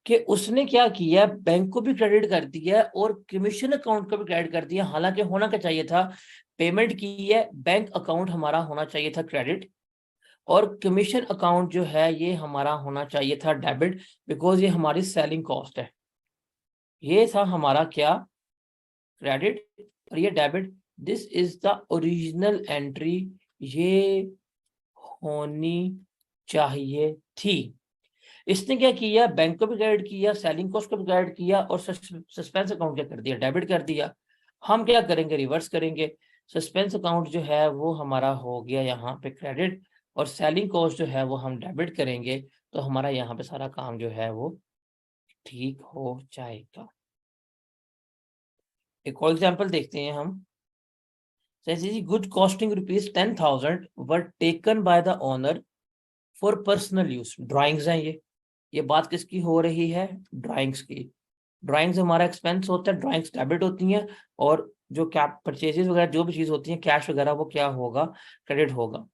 A: कि उसने क्या किया, बैंक को भी क्रेडिट कर दिया और कमीशन अकाउंट को भी क्रेडिट कर दिया। हालांकि होना क्या चाहिए था, पेमेंट की है, बैंक अकाउंट हमारा होना चाहिए था क्रेडिट, और कमीशन अकाउंट जो है ये हमारा होना चाहिए था डेबिट, बिकॉज ये हमारी सेलिंग कॉस्ट है। ये था हमारा क्या, क्रेडिट, और ये debit. This is the original entry, ये होनी चाहिए थी। इसने क्या किया, बैंक को भी क्रेडिट किया, सेलिंग कॉस्ट को भी क्रेडिट किया, और सस्पेंस अकाउंट क्या कर दिया, डेबिट कर दिया। हम क्या करेंगे, रिवर्स करेंगे। सस्पेंस अकाउंट जो है वो हमारा हो गया यहाँ पे क्रेडिट, और सेलिंग कॉस्ट जो है वो हम डेबिट करेंगे, तो हमारा यहाँ पे सारा काम जो है वो ठीक हो जाएगा। एक और एग्जांपल देखते हैं हम, जैसे जी good costing ₹10,000 were taken by the owner for personal use. Drawings हैं ये बात किसकी हो रही है, ड्राइंग्स की। ड्राइंग्स हमारा एक्सपेंस होता है, ड्राइंग्स डेबिट होती हैं, और जो कैप परचेजेस वगैरह जो भी चीज होती है, कैश वगैरह, वो क्या होगा, क्रेडिट होगा।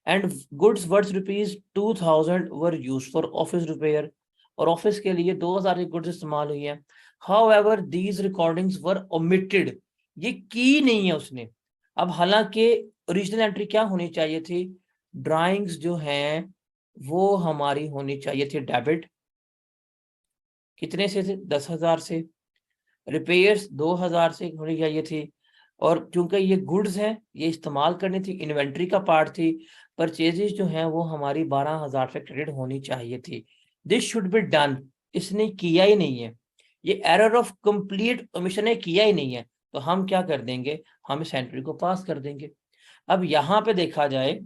A: And goods worth ₹2,000 were use for office repair, और ऑफिस के लिए 2,000 की गुड्स इस्तेमाल हुई है। However, these recordings were omitted. ये की नहीं है उसने। अब हालांकि ओरिजिनल एंट्री क्या होनी चाहिए थी, ड्राइंग्स जो हैं वो हमारी होनी चाहिए थी डेबिट, कितने से थे, 10,000 से, रिपेयर्स 2,000 से होनी चाहिए थी, और चूंकि ये गुड्स हैं ये इस्तेमाल करनी थी, इन्वेंट्री का पार्ट थी, परचेजेस जो हैं वो हमारी 12,000 से क्रेडिट होनी चाहिए थी। दिस शुड बी डन, इसने किया ही नहीं है, ये एरर ऑफ कंप्लीट ओमिशन ने किया ही नहीं है, तो हम क्या कर देंगे, हम इस एंट्री को पास कर देंगे। अब यहाँ पे देखा जाए,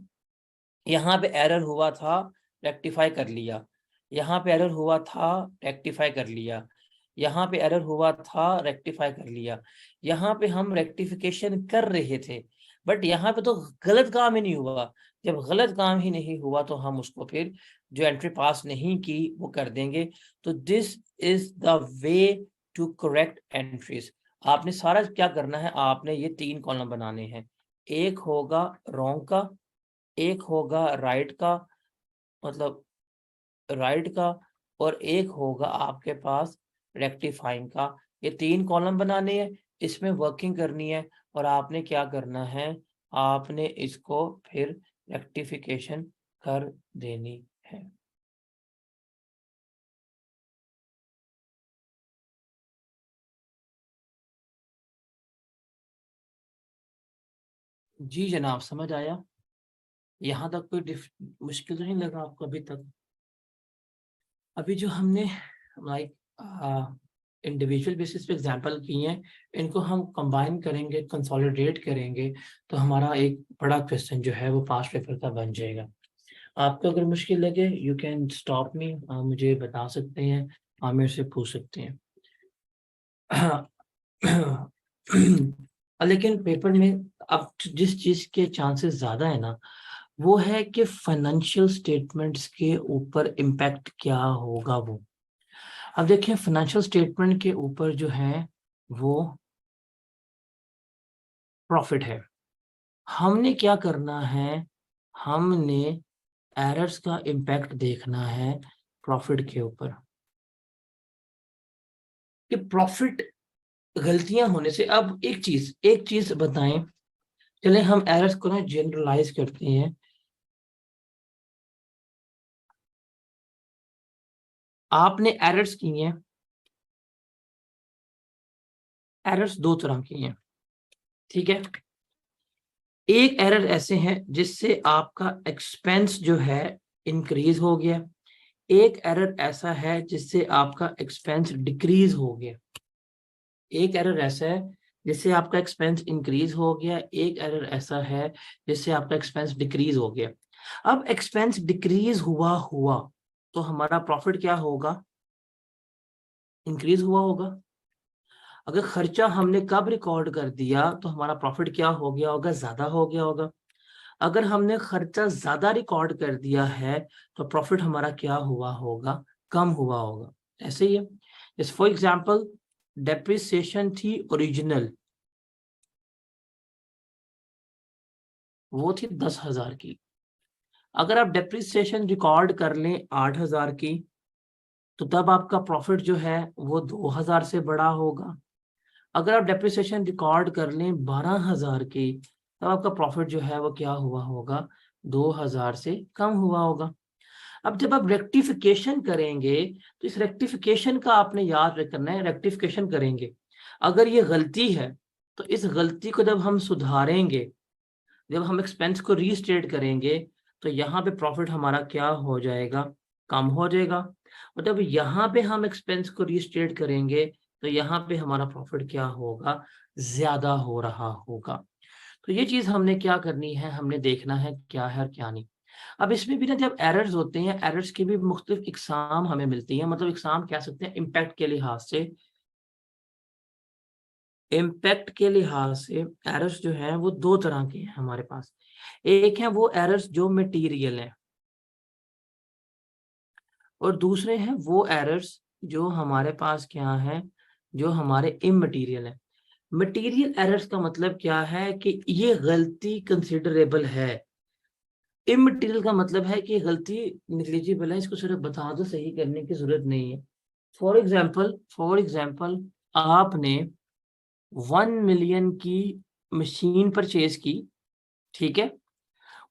A: यहाँ पे एरर हुआ था, रेक्टिफाई कर लिया, यहाँ पे एरर हुआ था, रेक्टिफाई कर लिया, यहाँ पे एरर हुआ था, रेक्टिफाई कर लिया, यहाँ पे हम रेक्टिफिकेशन कर रहे थे, बट यहाँ पे तो गलत काम ही नहीं हुआ। जब गलत काम ही नहीं हुआ तो हम उसको फिर जो एंट्री पास नहीं की वो कर देंगे। तो this is the way to correct entries. आपने सारा क्या करना है, आपने ये 3 कॉलम बनाने हैं, एक होगा रॉन्ग का, एक होगा राइट का, मतलब राइट का, और एक होगा आपके पास रेक्टिफाइंग का। ये 3 कॉलम बनाने हैं, इसमें वर्किंग करनी है, और आपने क्या करना है, आपने इसको फिर रेक्टिफिकेशन कर देनी है। जी जनाब, समझ आया? यहाँ तक कोई मुश्किल तो नहीं लगा आपको अभी तक? अभी जो हमने लाइक इंडिविजुअल बेसिस पे एग्जांपल किए हैं, इनको हम कंबाइन करेंगे, कंसोलिडेट करेंगे, तो हमारा एक बड़ा क्वेश्चन जो है वो पास्ट पेपर का बन जाएगा। आपको अगर मुश्किल लगे, यू कैन स्टॉप मी, मुझे बता सकते हैं, आप मेरे से पूछ सकते हैं। लेकिन पेपर में अब जिस चीज के चांसेस ज्यादा है ना, वो है कि फाइनेंशियल स्टेटमेंट्स के ऊपर इम्पैक्ट क्या होगा वो। अब देखिए, फाइनेंशियल स्टेटमेंट के ऊपर जो है वो प्रॉफिट है। हमने क्या करना है, हमने एरर्स का इम्पैक्ट देखना है प्रॉफिट के ऊपर, कि प्रॉफिट गलतियां होने से। अब एक चीज बताएं, चले हम एरर्स को ना जनरलाइज करते हैं। आपने एरर्स की हैं, एरर्स 2 तरह की हैं, ठीक है। एक एरर ऐसे हैं जिससे आपका एक्सपेंस जो है इंक्रीज हो गया, एक एरर ऐसा है जिससे आपका एक्सपेंस डिक्रीज हो गया। एक एरर ऐसा है जिससे आपका एक्सपेंस इंक्रीज हो गया, एक एरर ऐसा है जिससे आपका एक्सपेंस डिक्रीज हो गया। अब एक्सपेंस डिक्रीज हुआ हुआ तो हमारा प्रॉफिट क्या होगा, इंक्रीज हुआ होगा। अगर खर्चा हमने कब रिकॉर्ड कर दिया तो हमारा प्रॉफिट क्या हो गया होगा, ज्यादा हो गया होगा। अगर हमने खर्चा ज्यादा रिकॉर्ड कर दिया है तो प्रॉफिट हमारा क्या हुआ होगा, कम हुआ होगा। ऐसे ही है, जैसे फॉर एग्जांपल डेप्रिसिएशन थी ओरिजिनल, वो थी 10,000 की। अगर आप डेप्रिसिएशन रिकॉर्ड कर लें 8,000 की, तो तब आपका प्रॉफिट जो है वो 2,000 से बड़ा होगा। अगर आप डेप्रिसिएशन रिकॉर्ड कर लें 12,000 की, तब आपका प्रॉफिट जो है वो क्या हुआ होगा, 2,000 से कम हुआ होगा। अब जब आप रेक्टिफिकेशन करेंगे तो इस रेक्टिफिकेशन का आपने याद रखना है, रेक्टिफिकेशन करेंगे, अगर ये गलती है तो इस गलती को जब हम सुधारेंगे, जब हम एक्सपेंस को रीस्टेट करेंगे, तो यहाँ पे प्रॉफिट हमारा क्या हो जाएगा, कम हो जाएगा। और जब यहाँ पे हम एक्सपेंस को रीस्टेट करेंगे तो यहाँ पे हमारा प्रॉफिट क्या होगा, ज्यादा हो रहा होगा। तो ये चीज हमने क्या करनी है, हमने देखना है क्या है और क्या नहीं। अब इसमें भी ना जब एरर्स होते हैं, एरर्स की भी मुख्तलिफ इकसाम हमें मिलती है, मतलब इकसाम कह सकते हैं इम्पैक्ट के लिहाज से। इम्पैक्ट के लिहाज से एरर्स जो है वो 2 तरह के हैं हमारे पास। एक है वो एरर्स जो मटेरियल है, और दूसरे हैं वो एरर्स जो हमारे पास क्या है, जो हमारे इमटेरियल है। मटेरियल एरर्स का मतलब क्या है कि ये गलती कंसिडरेबल है, इमटेरियल का मतलब है कि गलती निग्लिजिबल है, इसको सिर्फ बता दो, सही करने की जरूरत नहीं है। फॉर एग्जाम्पल आपने 1 मिलियन की मशीन परचेज की, ठीक है,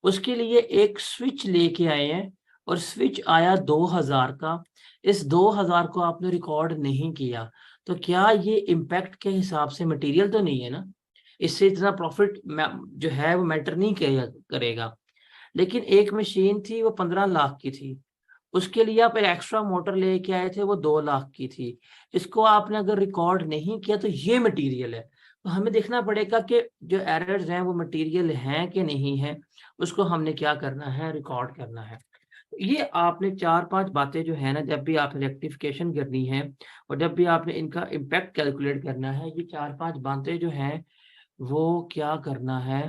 A: उसके लिए एक स्विच लेके आए हैं और स्विच आया 2000 का, इस 2000 को आपने रिकॉर्ड नहीं किया, तो क्या ये इम्पैक्ट के हिसाब से मटेरियल तो नहीं है ना, इससे इतना प्रॉफिट जो है वो मैटर नहीं करेगा। लेकिन एक मशीन थी वो 15 लाख की थी, उसके लिए आप एक एक्स्ट्रा मोटर लेके आए थे वो 2 लाख की थी, इसको आपने अगर रिकॉर्ड नहीं किया तो ये मटेरियल है। तो हमें देखना पड़ेगा कि जो एरर्स हैं वो मटेरियल हैं कि नहीं है, उसको हमने क्या करना है, रिकॉर्ड करना है। ये आपने 4-5 बातें जो है ना, जब भी आप रेक्टिफिकेशन करनी है और जब भी आपने इनका इम्पैक्ट कैलकुलेट करना है, ये 4-5 बातें जो हैं वो क्या करना है,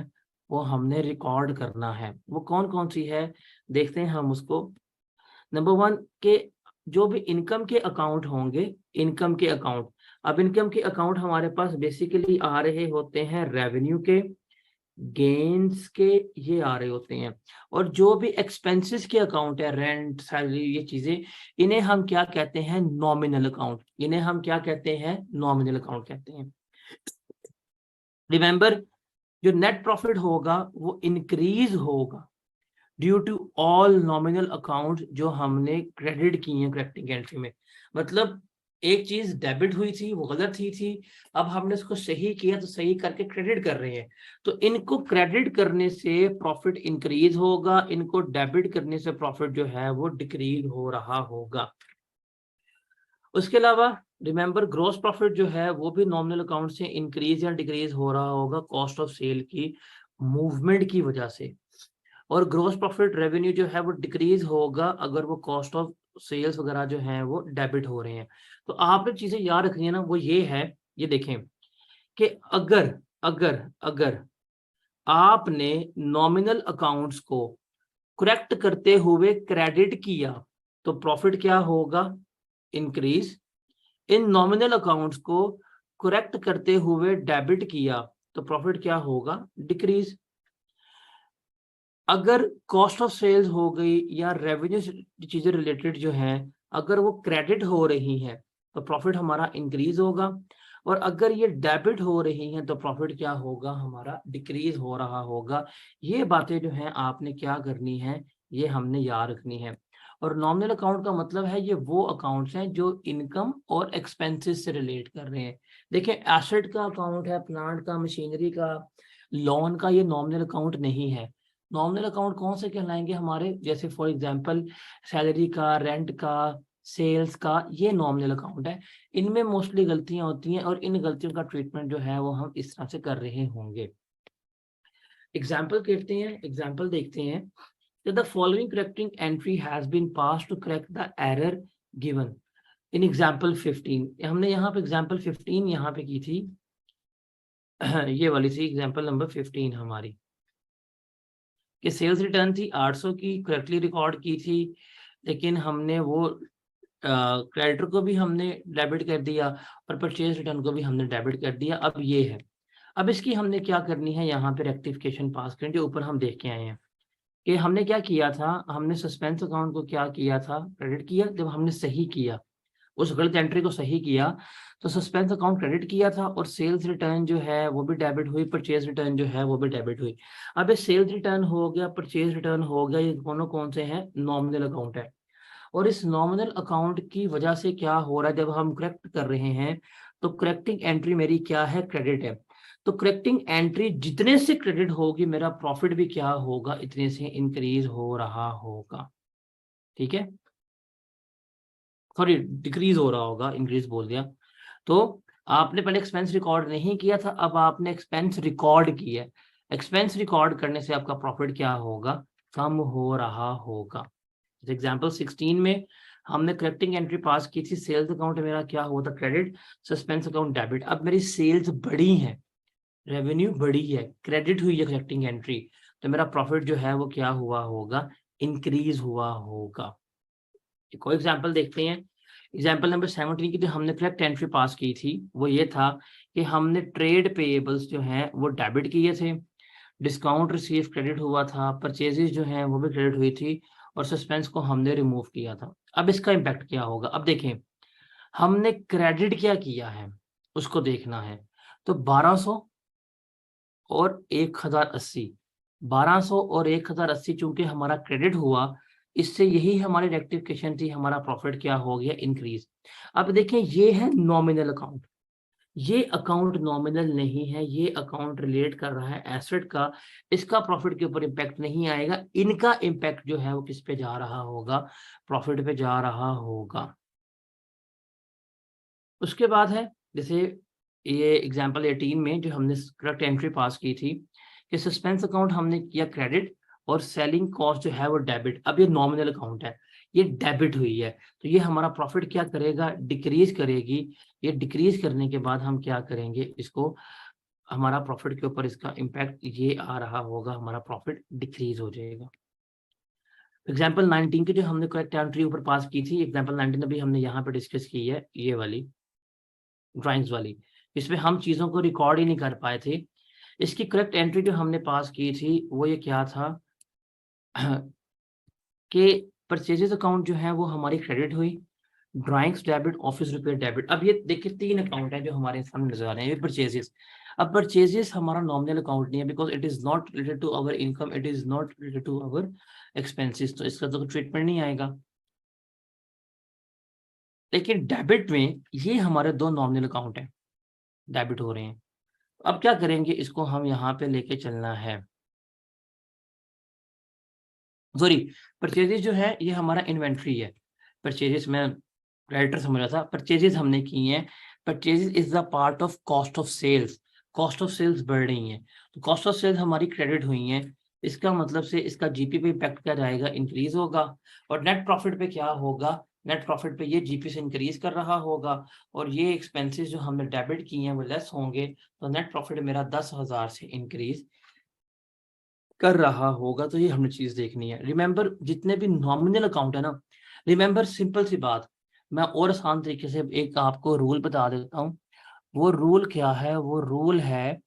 A: वो हमने रिकॉर्ड करना है। वो कौन कौन सी है, देखते हैं हम उसको। नंबर 1 के जो भी इनकम के अकाउंट होंगे, इनकम के अकाउंट, अब इनकम के अकाउंट हमारे पास बेसिकली आ रहे होते हैं रेवेन्यू के, गेन्स के, ये आ रहे होते हैं। और जो भी एक्सपेंसेस के अकाउंट है, रेंट, सैलरी, ये चीजें, इन्हें हम क्या कहते हैं, नॉमिनल अकाउंट, इन्हें हम क्या कहते हैं, नॉमिनल अकाउंट कहते हैं। रिमेंबर, जो नेट प्रॉफिट होगा वो इंक्रीज होगा due to all nominal account जो हमने क्रेडिट किए हैं करेक्टिंग एंट्री में। मतलब एक चीज डेबिट हुई थी वो गलत ही थी, अब हमने उसको सही किया तो सही करके क्रेडिट कर रहे हैं, तो इनको क्रेडिट करने से प्रॉफिट इंक्रीज होगा, इनको डेबिट करने से प्रॉफिट जो है वो डिक्रीज हो रहा होगा। उसके अलावा रिमेंबर, ग्रॉस प्रॉफिट जो है वो भी नॉमिनल अकाउंट से इंक्रीज या डिक्रीज हो रहा होगा कॉस्ट ऑफ सेल की मूवमेंट की वजह से, और ग्रॉस प्रॉफिट रेवेन्यू जो है वो डिक्रीज होगा अगर वो कॉस्ट ऑफ सेल्स वगैरह जो है वो डेबिट हो रहे हैं। तो आपने चीजें याद रखनी है ना, वो ये है, ये देखें कि अगर अगर अगर आपने नॉमिनल अकाउंट्स को करेक्ट करते हुए क्रेडिट किया तो प्रॉफिट क्या होगा, इंक्रीज। इन नॉमिनल अकाउंट्स को करेक्ट करते हुए डेबिट किया तो प्रॉफिट क्या होगा, डिक्रीज। अगर कॉस्ट ऑफ सेल्स हो गई या रेवेन्यू चीजें रिलेटेड जो हैं, अगर वो क्रेडिट हो रही हैं तो प्रॉफिट हमारा इंक्रीज होगा, और अगर ये डेबिट हो रही हैं तो प्रॉफिट क्या होगा, हमारा डिक्रीज हो रहा होगा। ये बातें जो हैं आपने क्या करनी है, ये हमने याद रखनी है। और नॉमिनल अकाउंट का मतलब है ये वो अकाउंट्स हैं जो इनकम और एक्सपेंसेस से रिलेट कर रहे हैं। देखिए, एसेट का अकाउंट है, प्लांट का, मशीनरी का, लोन का, ये नॉमिनल अकाउंट नहीं है। नॉमिनल अकाउंट कौन से कहलाएंगे हमारे, जैसे फॉर एग्जांपल सैलरी का, रेंट का, सेल्स का, ये नॉमिनल अकाउंट है। इनमें मोस्टली गलतियां होती हैं और इन गलतियों का ट्रीटमेंट जो है वो हम इस तरह से कर रहे होंगे। एग्जाम्पल देखते हैं that the following correcting entry has been passed to correct the error given in example 15। हमने यहाँ पे example 15 यहाँ पे की थी ये वाली थी एग्जाम्पल नंबर 15 हमारी, कि सेल्स रिटर्न थी 800 की, करेक्टली रिकॉर्ड की थी, लेकिन हमने वो क्रेडिटर को भी हमने डेबिट कर दिया और परचेज रिटर्न को भी हमने डेबिट कर दिया। अब ये है, अब इसकी हमने क्या करनी है, यहाँ पे रेक्टिफिकेशन पास करें, जो ऊपर हम देख के आए हैं कि हमने क्या किया था, हमने सस्पेंस अकाउंट को क्या किया था, क्रेडिट किया। जब हमने सही किया, उस गलत एंट्री को सही किया, तो सस्पेंस अकाउंट क्रेडिट किया था और सेल्स रिटर्न जो है वो भी डेबिट हुई, परचेज रिटर्न जो है वो भी डेबिट हुई। अब ये सेल्स रिटर्न हो गया, परचेज रिटर्न हो गया, ये दोनों कौन से हैं, नॉमिनल अकाउंट है। और इस नॉमिनल अकाउंट की वजह से क्या हो रहा है, जब हम करेक्ट कर रहे हैं तो करेक्टिंग एंट्री मेरी क्या है, क्रेडिट है। तो करेक्टिंग एंट्री जितने से क्रेडिट होगी, मेरा प्रॉफिट भी क्या होगा, इतने से इंक्रीज हो रहा होगा। ठीक है, सॉरी, डिक्रीज हो रहा होगा, इंक्रीज बोल दिया। तो आपने पहले एक्सपेंस रिकॉर्ड नहीं किया था, अब आपने एक्सपेंस रिकॉर्ड किया है। एक्सपेंस रिकॉर्ड करने से आपका प्रॉफिट क्या होगा, कम हो रहा होगा। एग्जाम्पल 16 में हमने करेक्टिंग एंट्री पास की थी, सेल्स अकाउंट मेरा क्या हुआ था, क्रेडिट, सस्पेंस अकाउंट डेबिट। अब मेरी सेल्स बढ़ी है, रेवेन्यू बढ़ी है, क्रेडिट हुई है करेक्टिंग एंट्री, तो मेरा प्रॉफिट जो है वो क्या हुआ होगा, इंक्रीज हुआ होगा। एक और एग्जाम्पल देखते हैं, एग्जाम्पल नंबर 17 की जो हमने करेक्ट एंट्री पास की थी वो ये था कि हमने ट्रेड पेएबल्स जो हैं वो डेबिट किए थे, डिस्काउंट रिसीव क्रेडिट हुआ था, परचेजेस जो हैं वो भी क्रेडिट हुई थी, और सस्पेंस को हमने रिमूव किया था। अब इसका इम्पैक्ट क्या होगा, अब देखें, हमने क्रेडिट क्या किया है उसको देखना है। तो 1200 और 1080, 1200 और 1080 चूंकि हमारा क्रेडिट हुआ, इससे यही हमारी रेक्टिफिकेशन थी, हमारा प्रॉफिट क्या हो गया, इंक्रीज। अब देखें ये है नॉमिनल अकाउंट, ये अकाउंट नॉमिनल नहीं है, ये अकाउंट रिलेट कर रहा है एसेट का, इसका प्रॉफिट के ऊपर इम्पैक्ट नहीं आएगा, इनका इम्पैक्ट जो है वो किस पे जा रहा होगा, प्रॉफिट पे जा रहा होगा। उसके बाद है जैसे ये एग्जांपल 18 में जो हमने करेक्ट एंट्री पास की थी कि सस्पेंस अकाउंट हमने किया क्रेडिट और सेलिंग कॉस्ट जो है वो डेबिट। अब ये नॉमिनल अकाउंट है, ये डेबिट हुई है, तो ये हमारा प्रॉफिट क्या करेगा, डिक्रीज करेगी। ये डिक्रीज करने के बाद हम क्या करेंगे, इसको हमारा प्रॉफिट के ऊपर इसका इम्पैक्ट ये आ रहा होगा, हमारा प्रॉफिट डिक्रीज हो जाएगा। एग्जाम्पल 19 की जो हमने करेक्ट एंट्री ऊपर पास की थी, एग्जाम्पल 19 अभी हमने यहाँ पे डिस्कस की है, ये वाली ड्राइंग्स वाली, इसमें हम चीज़ों को रिकॉर्ड ही नहीं कर पाए थे। इसकी करेक्ट एंट्री जो हमने पास की थी वो ये क्या था कि परचेजेस अकाउंट जो है वो हमारी क्रेडिट हुई, drawings debit, office repair debit. अब ये देखिए 3 अकाउंट है जो हमारे सामने नजर आ रहे हैं, ये परचेजेस। अब परचेजेस हमारा नॉमिनल अकाउंट नहीं है because it is not related to our income, it is not related to our expenses, तो इसका तो ट्रीटमेंट नहीं आएगा। लेकिन डेबिट में ये हमारे 2 नॉमिनल अकाउंट है, डेबिट हो रहे हैं। अब क्या करेंगे, इसको हम यहाँ पे लेके चलना है। सॉरी, परचेजेस जो है ये हमारा इन्वेंट्री है। परचेजेस में राइटर समझ रहा था, परचेजेस हमने की हैं, purchases is the part of cost of sales, cost of sales बढ़ रही हैं, तो कॉस्ट ऑफ सेल्स हमारी क्रेडिट हुई हैं, इसका मतलब से इसका जीपी पे इम्पैक्ट क्या जाएगा, इंक्रीज होगा। और नेट प्रॉफिट पे क्या होगा, नेट प्रॉफिट पे ये जीपी से इंक्रीज कर रहा होगा, और ये एक्सपेंसेस जो हमने डेबिट किए हैं वो लेस होंगे, तो नेट प्रॉफिट मेरा 10,000 से इंक्रीज कर रहा होगा। तो ये हमने चीज देखनी है। रिमेंबर जितने भी नॉमिनल अकाउंट है ना, रिमेंबर सिंपल सी बात, मैं और आसान तरीके से एक आपको रूल बता देता हूँ। वो रूल क्या है, वो रूल है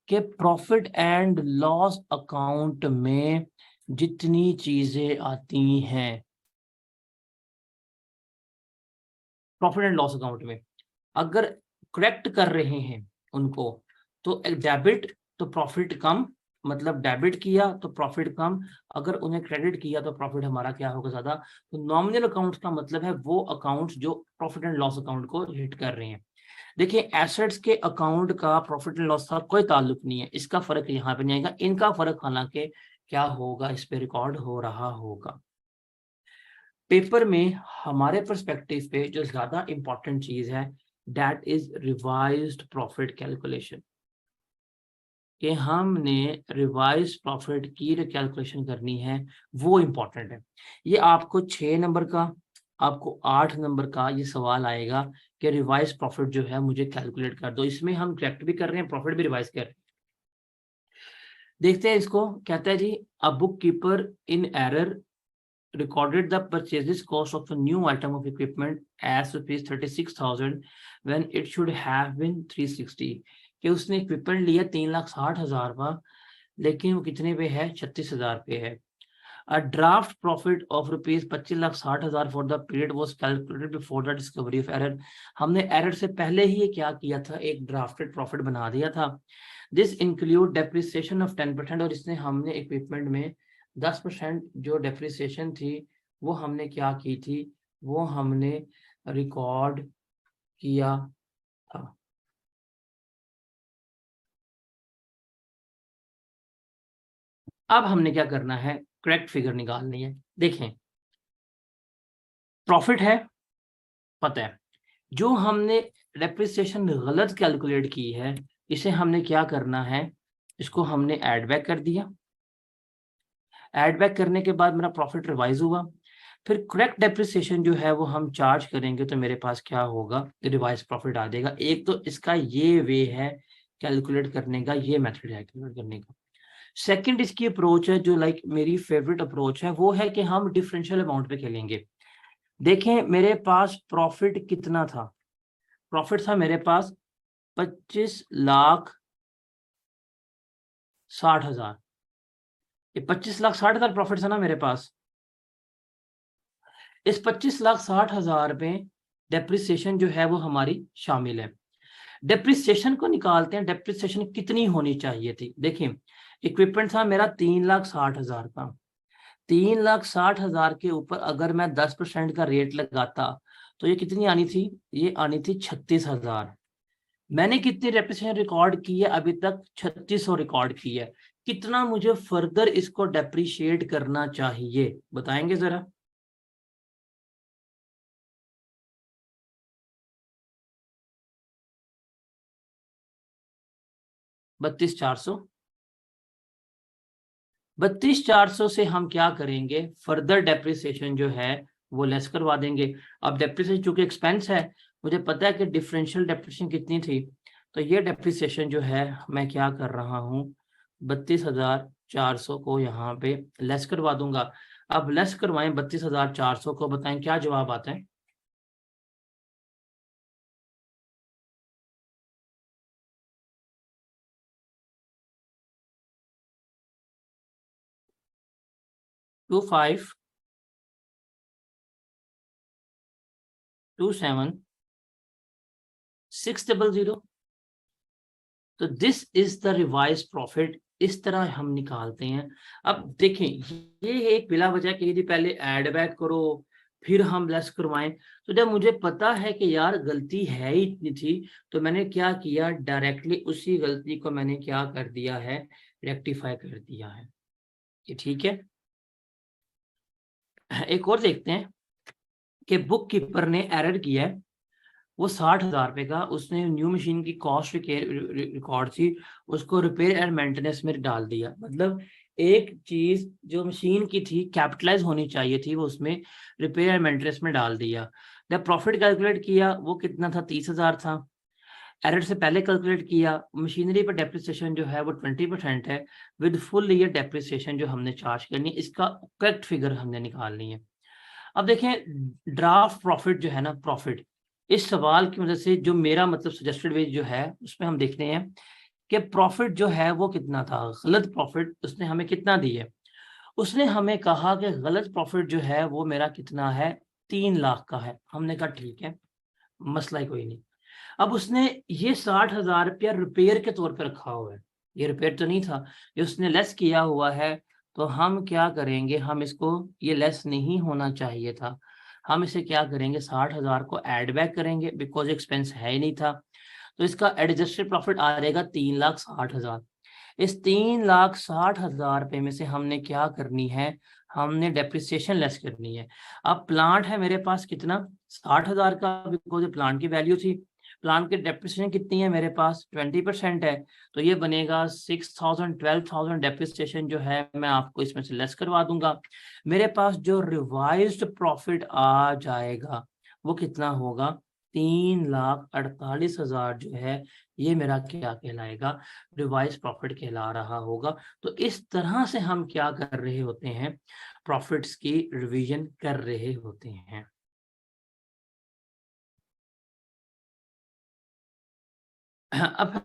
A: कि प्रॉफिट एंड लॉस अकाउंट में जितनी चीजें आती हैं, प्रॉफिट एंड लॉस अकाउंट में अगर करेक्ट कर रहे हैं उनको, तो डेबिट तो प्रॉफिट कम, मतलब डेबिट किया तो प्रॉफिट कम, अगर उन्हें क्रेडिट किया तो प्रॉफिट हमारा क्या होगा, ज्यादा। तो नॉमिनल अकाउंट का मतलब है वो अकाउंट्स जो प्रॉफिट एंड लॉस अकाउंट को हिट कर रहे हैं। देखिए एसेट्स के अकाउंट का प्रॉफिट एंड लॉस का कोई ताल्लुक नहीं है, इसका फर्क यहाँ पे नहीं आएगा, इनका फर्क हालांकि क्या होगा, इस पे रिकॉर्ड हो रहा होगा। पेपर में हमारे पर्सपेक्टिव पे जो ज्यादा इंपॉर्टेंट चीज है that is revised profit calculation, कि हमने रिवाइज प्रॉफिट की कैलकुलेशन करनी है, वो इंपॉर्टेंट है। ये आपको 6 नंबर का, आपको 8 नंबर का ये सवाल आएगा कि रिवाइज प्रॉफिट जो है मुझे कैलकुलेट कर दो। इसमें हम करेक्ट भी कर रहे हैं, प्रॉफिट भी रिवाइज कर रहे हैं। देखते हैं इसको, कहता है जी a book keeper in error recorded the purchases cost of a new item of equipment as rupees 36,000 when it should have been 360, कि उसने इक्विपमेंट लिया 3,60,000 का, लेकिन वो कितने पे है, 36,000 पे है। A draft profit of rupees 25,60,000 for the period was calculated before the discovery of error। हमने एरर से पहले ही ये क्या किया था, एक ड्राफ्टेड प्रॉफिट बना दिया था। दिस इंक्लूड डेप्रिसिएशन ऑफ 10%, और इसने हमने इक्विपमेंट में 10% जो डेप्रिसिएशन थी वो हमने क्या की थी, वो हमने रिकॉर्ड किया था। अब हमने क्या करना है, करेक्ट फिगर निकालनी है। देखें प्रॉफिट है, पता है, जो हमने डेप्रिसिएशन गलत कैलकुलेट की है, इसे हमने क्या करना है, इसको हमने ऐड बैक कर दिया। ऐड बैक करने के बाद मेरा प्रॉफिट रिवाइज हुआ, फिर करेक्ट डेप्रिसिएशन जो है वो हम चार्ज करेंगे, तो मेरे पास क्या होगा, रिवाइज प्रॉफिट आ जाएगा। एक तो इसका ये वे है कैलकुलेट करने का, ये मेथड है कैलकुलेट करने का। सेकंड इसकी अप्रोच है जो लाइक मेरी फेवरेट अप्रोच है, वो है कि हम डिफरेंशियल अमाउंट पे खेलेंगे। देखें मेरे पास प्रॉफिट कितना था, प्रॉफिट था मेरे पास 25,60,000, ये 25,60,000 प्रॉफिट था ना मेरे पास। इस 25,60,000 में डेप्रिसिएशन जो है वो हमारी शामिल है। डेप्रिसिएशन को निकालते हैं, डेप्रिसिएशन कितनी होनी चाहिए थी। देखिए इक्विपमेंट था मेरा 3,60,000 का, 3,60,000 के ऊपर अगर मैं 10% का रेट लगाता तो ये कितनी आनी थी, ये आनी थी 36,000। मैंने कितनी डेप्रिसिएशन रिकॉर्ड की है अभी तक, 3600 रिकॉर्ड की है। कितना मुझे फर्दर इसको डेप्रिशिएट करना चाहिए बताएंगे जरा। 32,400, 32,400 से हम क्या करेंगे, फर्दर डेप्रिसिएशन जो है वो लेस करवा देंगे। अब डेप्रिसिएशन चूंकि एक्सपेंस है, मुझे पता है कि डिफरेंशियल डेप्रिसिएशन कितनी थी, तो ये डेप्रिसिएशन जो है मैं क्या कर रहा हूँ, 32,400 को यहाँ पे लेस करवा दूंगा। अब लेस करवाएं 32,400 को, बताएं क्या जवाब आता है। टू 527,600। तो this is the revise profit, इस तरह हम निकालते हैं। अब देखें ये एक बिला वजह कि यदि पहले ऐड बैक करो फिर हम लेस करवाएं, तो जब मुझे पता है कि यार गलती है ही इतनी थी, तो मैंने क्या किया, डायरेक्टली उसी गलती को मैंने क्या कर दिया है, रेक्टिफाई कर दिया है। ये ठीक है। एक और देखते हैं कि बुक कीपर ने एरर किया है, वो 60,000 रुपए का, उसने न्यू मशीन की कॉस्ट रिकॉर्ड थी, उसको रिपेयर एंड मेंटेनेंस में डाल दिया। मतलब एक चीज जो मशीन की थी कैपिटलाइज होनी चाहिए थी, वो उसमें रिपेयर एंड मेंटेनेंस में डाल दिया। जब प्रॉफिट कैलकुलेट किया वो कितना था, 30,000 था। एरर से पहले कैलकुलेट किया, मशीनरी पर डेप्रिसिएशन जो है वो 20% है, विद फुल ईयर डेप्रिसिएशन जो हमने चार्ज करनी है, इसका करेक्ट फिगर हमने निकालनी है। अब देखें ड्राफ्ट प्रॉफिट जो है ना, प्रॉफिट, इस सवाल की वजह से जो मेरा मतलब सजेस्टेड वे जो है उसमें हम देखते हैं कि प्रॉफिट जो है वो कितना था। गलत प्रॉफिट उसने हमें कितना दी है, उसने हमें कहा कि गलत प्रॉफिट जो है वो मेरा कितना है, 3 लाख का है। हमने कहा ठीक है, मसला ही कोई नहीं। अब उसने ये 60,000 रुपया रिपेयर के तौर पर रखा हुआ है, ये रिपेयर तो नहीं था, ये उसने लेस किया हुआ है। तो हम क्या करेंगे, हम इसको, ये लेस नहीं होना चाहिए था, हम इसे क्या करेंगे, 60,000 को ऐड बैक करेंगे, बिकॉज एक्सपेंस है ही नहीं था। तो इसका एडजस्टेड प्रॉफिट आ जाएगा 3,60,000। इस 3,60,000 रुपए में से हमने क्या करनी है, हमने डेप्रिसिएशन लेस करनी है। अब प्लांट है मेरे पास कितना, 60,000 का, बिकॉज प्लांट की वैल्यू थी। प्लांट की डेप्रिसिएशन कितनी है मेरे पास, 20% है, तो ये बनेगा 6,000, 12,000 डेप्रिसिएशन जो है मैं आपको इसमें से लेस करवा दूंगा। मेरे पास जो रिवाइज्ड प्रॉफिट आ जाएगा वो कितना होगा, 3,48,000 जो है ये मेरा क्या कहलाएगा, रिवाइज प्रॉफिट कहला रहा होगा। तो इस तरह से हम क्या कर रहे होते हैं, प्रॉफिट्स की रिवीजन कर रहे होते हैं। अब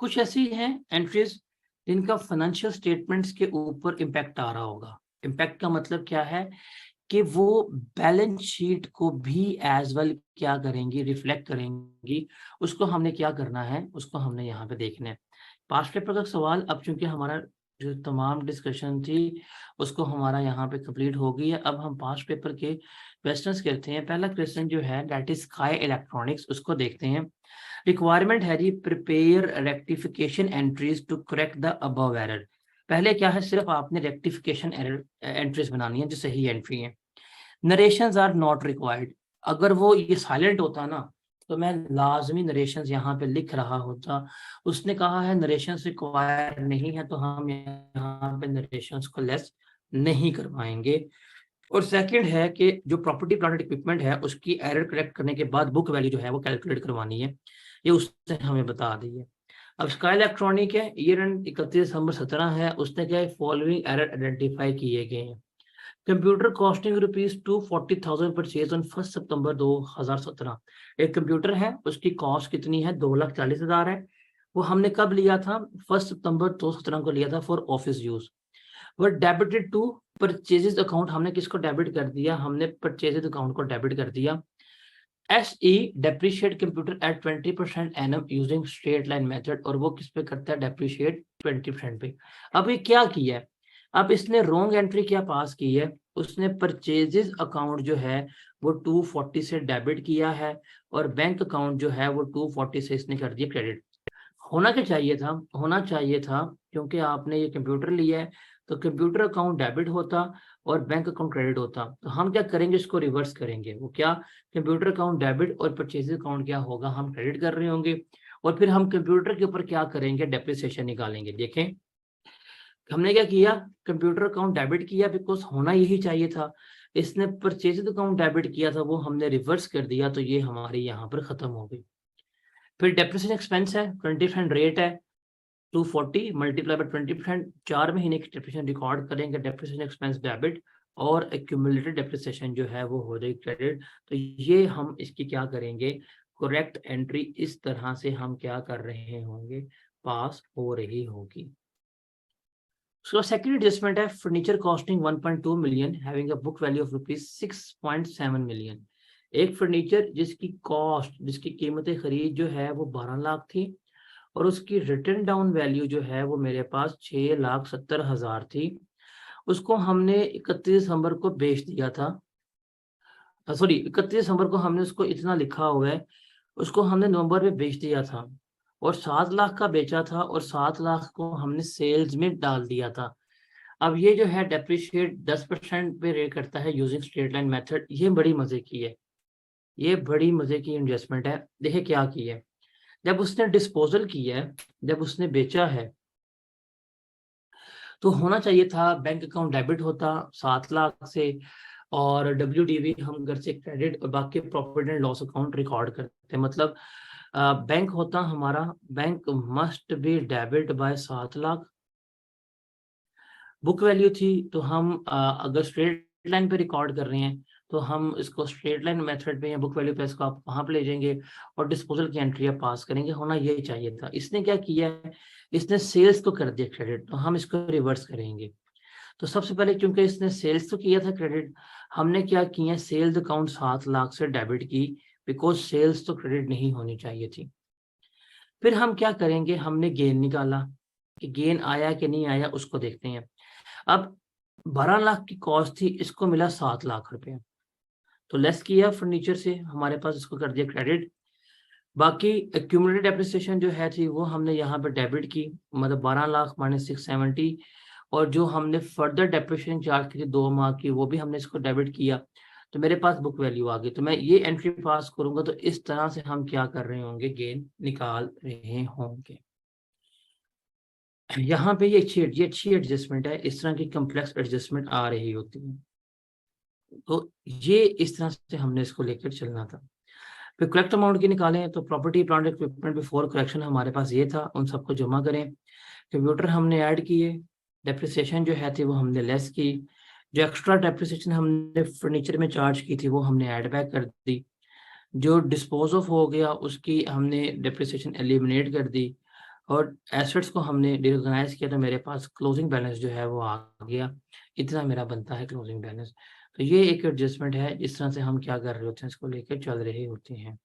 A: कुछ ऐसी हैं एंट्रीज जिनका फाइनेंशियल स्टेटमेंट्स के ऊपर इम्पैक्ट आ रहा होगा। इम्पैक्ट का मतलब क्या है कि वो बैलेंस शीट को भी एज वेल क्या करेंगी, रिफ्लेक्ट करेंगी। उसको हमने क्या करना है, उसको हमने यहाँ पे देखना है। पास्ट पेपर का सवाल, अब चूंकि हमारा जो तमाम डिस्कशन थी उसको हमारा यहाँ पे कंप्लीट हो गई है, अब हम पास्ट पेपर के क्वेश्चंस करते हैं। पहला क्वेश्चन जो है दैट इज स्काई इलेक्ट्रॉनिक्स, उसको देखते हैं। रिक्वायरमेंट है जी, prepare rectification entries to correct the above error. पहले क्या है, सिर्फ आपने रेक्टिफिकेशन एरर एंट्रीज बनानी है जो सही एंट्री है। नरेशंस आर नॉट रिक्वायर्ड, अगर वो ये साइलेंट होता ना तो मैं लाजमी नरेशंस यहाँ पे लिख रहा होता। उसने कहा है नरेशंस रिक्वायर नहीं है, तो हम यहाँ पे नरेशंस को लेस नहीं करवाएंगे। और सेकंड है कि जो प्रॉपर्टी प्लांट इक्विपमेंट है उसकी एरर करेक्ट करने के बाद बुक वैल्यू जो है वो कैलकुलेट करवानी है, ये उसने हमें बता दी है। अब स्काई इलेक्ट्रॉनिक है, ईयर एंड 31 दिसंबर 17 है, उसने क्या फॉलोइंग एरर आइडेंटिफाई किए गए हैं। कंप्यूटर कॉस्टिंग ₹240,000 परचेज ऑन 1 सितंबर 2017। एक कंप्यूटर है उसकी कॉस्ट कितनी है, 2,40,000 है। वो हमने कब लिया था, 1 सितंबर 2017 को लिया था फॉर ऑफिस यूज। वो डेबिटेड टू परचेजेस अकाउंट, हमने किसको डेबिट कर दिया, हमने परचेजेस अकाउंट को डेबिट कर दिया। SE depreciate computer eight 20% annum using straight line method, और वो किस पे करता है, डेप्रिशिएट 20% पे। अब ये क्या किया है, अब इसने रॉन्ग एंट्री क्या पास की है, उसने परचेजेस अकाउंट जो है वो 240 से डेबिट किया है, और बैंक अकाउंट जो है वो 240 से इसने कर दिया क्रेडिट। होना क्या चाहिए था, होना चाहिए था, क्योंकि आपने ये कंप्यूटर लिया है तो कंप्यूटर अकाउंट डेबिट होता और बैंक अकाउंट क्रेडिट होता। तो हम क्या करेंगे, इसको रिवर्स करेंगे। वो क्या, कंप्यूटर अकाउंट डेबिट और परचेज अकाउंट क्या होगा, हम क्रेडिट कर रहे होंगे, और फिर हम कंप्यूटर के ऊपर क्या करेंगे, डेप्रिसिएशन निकालेंगे। देखें हमने क्या किया, कंप्यूटर अकाउंट डेबिट किया, बिकॉज होना यही चाहिए था। इसने परचेज अकाउंट डेबिट किया था, वो हमने रिवर्स कर दिया, तो ये हमारी यहाँ पर खत्म हो गई। फिर डेप्रिसिएशन एक्सपेंस है, 20% रेट है, 240 मल्टीप्लाई बाय 20%, 4 महीने की डेप्रिसिएशन रिकॉर्ड करेंगे, डेप्रिसिएशन एक्सपेंस डेबिट, और एक्यूमुलेटेड डेप्रिसिएशन जो है वो हो जाएगी क्रेडिट। तो ये हम इसकी क्या करेंगे, करेक्ट एंट्री इस तरह से हम क्या कर रहे होंगे, पास हो रही होगी। उसके बाद सेकंड एडजस्टमेंट है, furniture costing 1.2 million having a book value of rupees 6.7 million. एक फर्नीचर जिसकी कॉस्ट, जिसकी कीमत खरीद जो है वो 12 लाख थी, और उसकी रिटर्न डाउन वैल्यू जो है वो मेरे पास 6,70,000 थी। उसको हमने 31 दिसंबर को बेच दिया था, सॉरी 31 दिसंबर को हमने उसको इतना लिखा हुआ है, उसको हमने नवंबर में बेच दिया था, और 7 लाख का बेचा था, और 7 लाख को हमने सेल्स में डाल दिया था। अब ये जो है डेप्रिशिएट 10% पे रेट करता है यूजिंग स्ट्रेट लाइन मेथड। ये बड़ी मजे की है, ये बड़ी मजे की इन्वेस्टमेंट है। देखिए क्या की है, जब उसने डिस्पोजल किया है, जब उसने बेचा है, तो होना चाहिए था बैंक अकाउंट डेबिट होता 7 लाख से, और WDV हम घर से क्रेडिट, और बाकी profit and loss account record करते हैं। मतलब बैंक होता हमारा, bank must be debit bye 7 lakh, book value थी, तो हम अगर स्ट्रेट लाइन पे रिकॉर्ड कर रहे हैं तो हम इसको स्ट्रेट लाइन मेथड पे या बुक वैल्यू पे इसको आप वहां पे ले जाएंगे, और डिस्पोजल की एंट्री आप पास करेंगे। होना ये चाहिए था। इसने क्या किया है, इसने सेल्स को कर दिया क्रेडिट, तो हम इसको रिवर्स करेंगे। तो सबसे पहले क्योंकि इसने सेल्स तो किया था क्रेडिट, हमने क्या किया, सेल्स अकाउंट 7 लाख से डेबिट की, बिकॉज सेल्स तो क्रेडिट नहीं होनी चाहिए थी। फिर हम क्या करेंगे, हमने गेन निकाला, कि गेन आया कि नहीं आया उसको देखते हैं। अब 12 लाख की कॉस्ट थी, इसको मिला 7 लाख रुपए, तो लेस किया फर्नीचर से, हमारे पास इसको कर दिया क्रेडिट। बाकी एक्यूमुलेटेड डेप्रिसिएशन जो है थी वो हमने यहाँ पे डेबिट की, मतलब 12 लाख माइनस 670, और जो हमने फर्दर डेप्रिसिएशन चार्ज की थी 2 माह की, वो भी हमने इसको डेबिट किया, तो मेरे पास बुक वैल्यू आ गई। तो मैं ये एंट्री पास करूंगा, तो इस तरह से हम क्या कर रहे होंगे, गेन निकाल रहे होंगे। यहाँ पे ये अच्छी एडजस्टमेंट है, इस तरह की कम्प्लेक्स एडजस्टमेंट आ रही होती है। तो ये इस तरह से हमने इसको लेकर चलना था। फिर करेक्ट अमाउंट की निकालें, तो property plant equipment before correction हमारे पास ये था, उन सबको जमा करें। कंप्यूटर हमने ऐड किए, डेप्रिसिएशन जो है थी वो हमने लेस की, जो एक्स्ट्रा डेप्रिसिएशन हमने फर्नीचर में चार्ज की थी वो हमने ऐड बैक कर दी, जो डिस्पोज ऑफ हो गया उसकी हमने डेप्रिसिएशन एलिमिनेट कर दी, और एसेट्स को हमने रिकॉग्नाइज किया, तो मेरे पास क्लोजिंग बैलेंस जो है वो आ गया। इतना मेरा बनता है क्लोजिंग बैलेंस। तो ये एक एडजस्टमेंट है, इस तरह से हम क्या कर रहे होते हैं, इसको लेकर चल रहे होते हैं।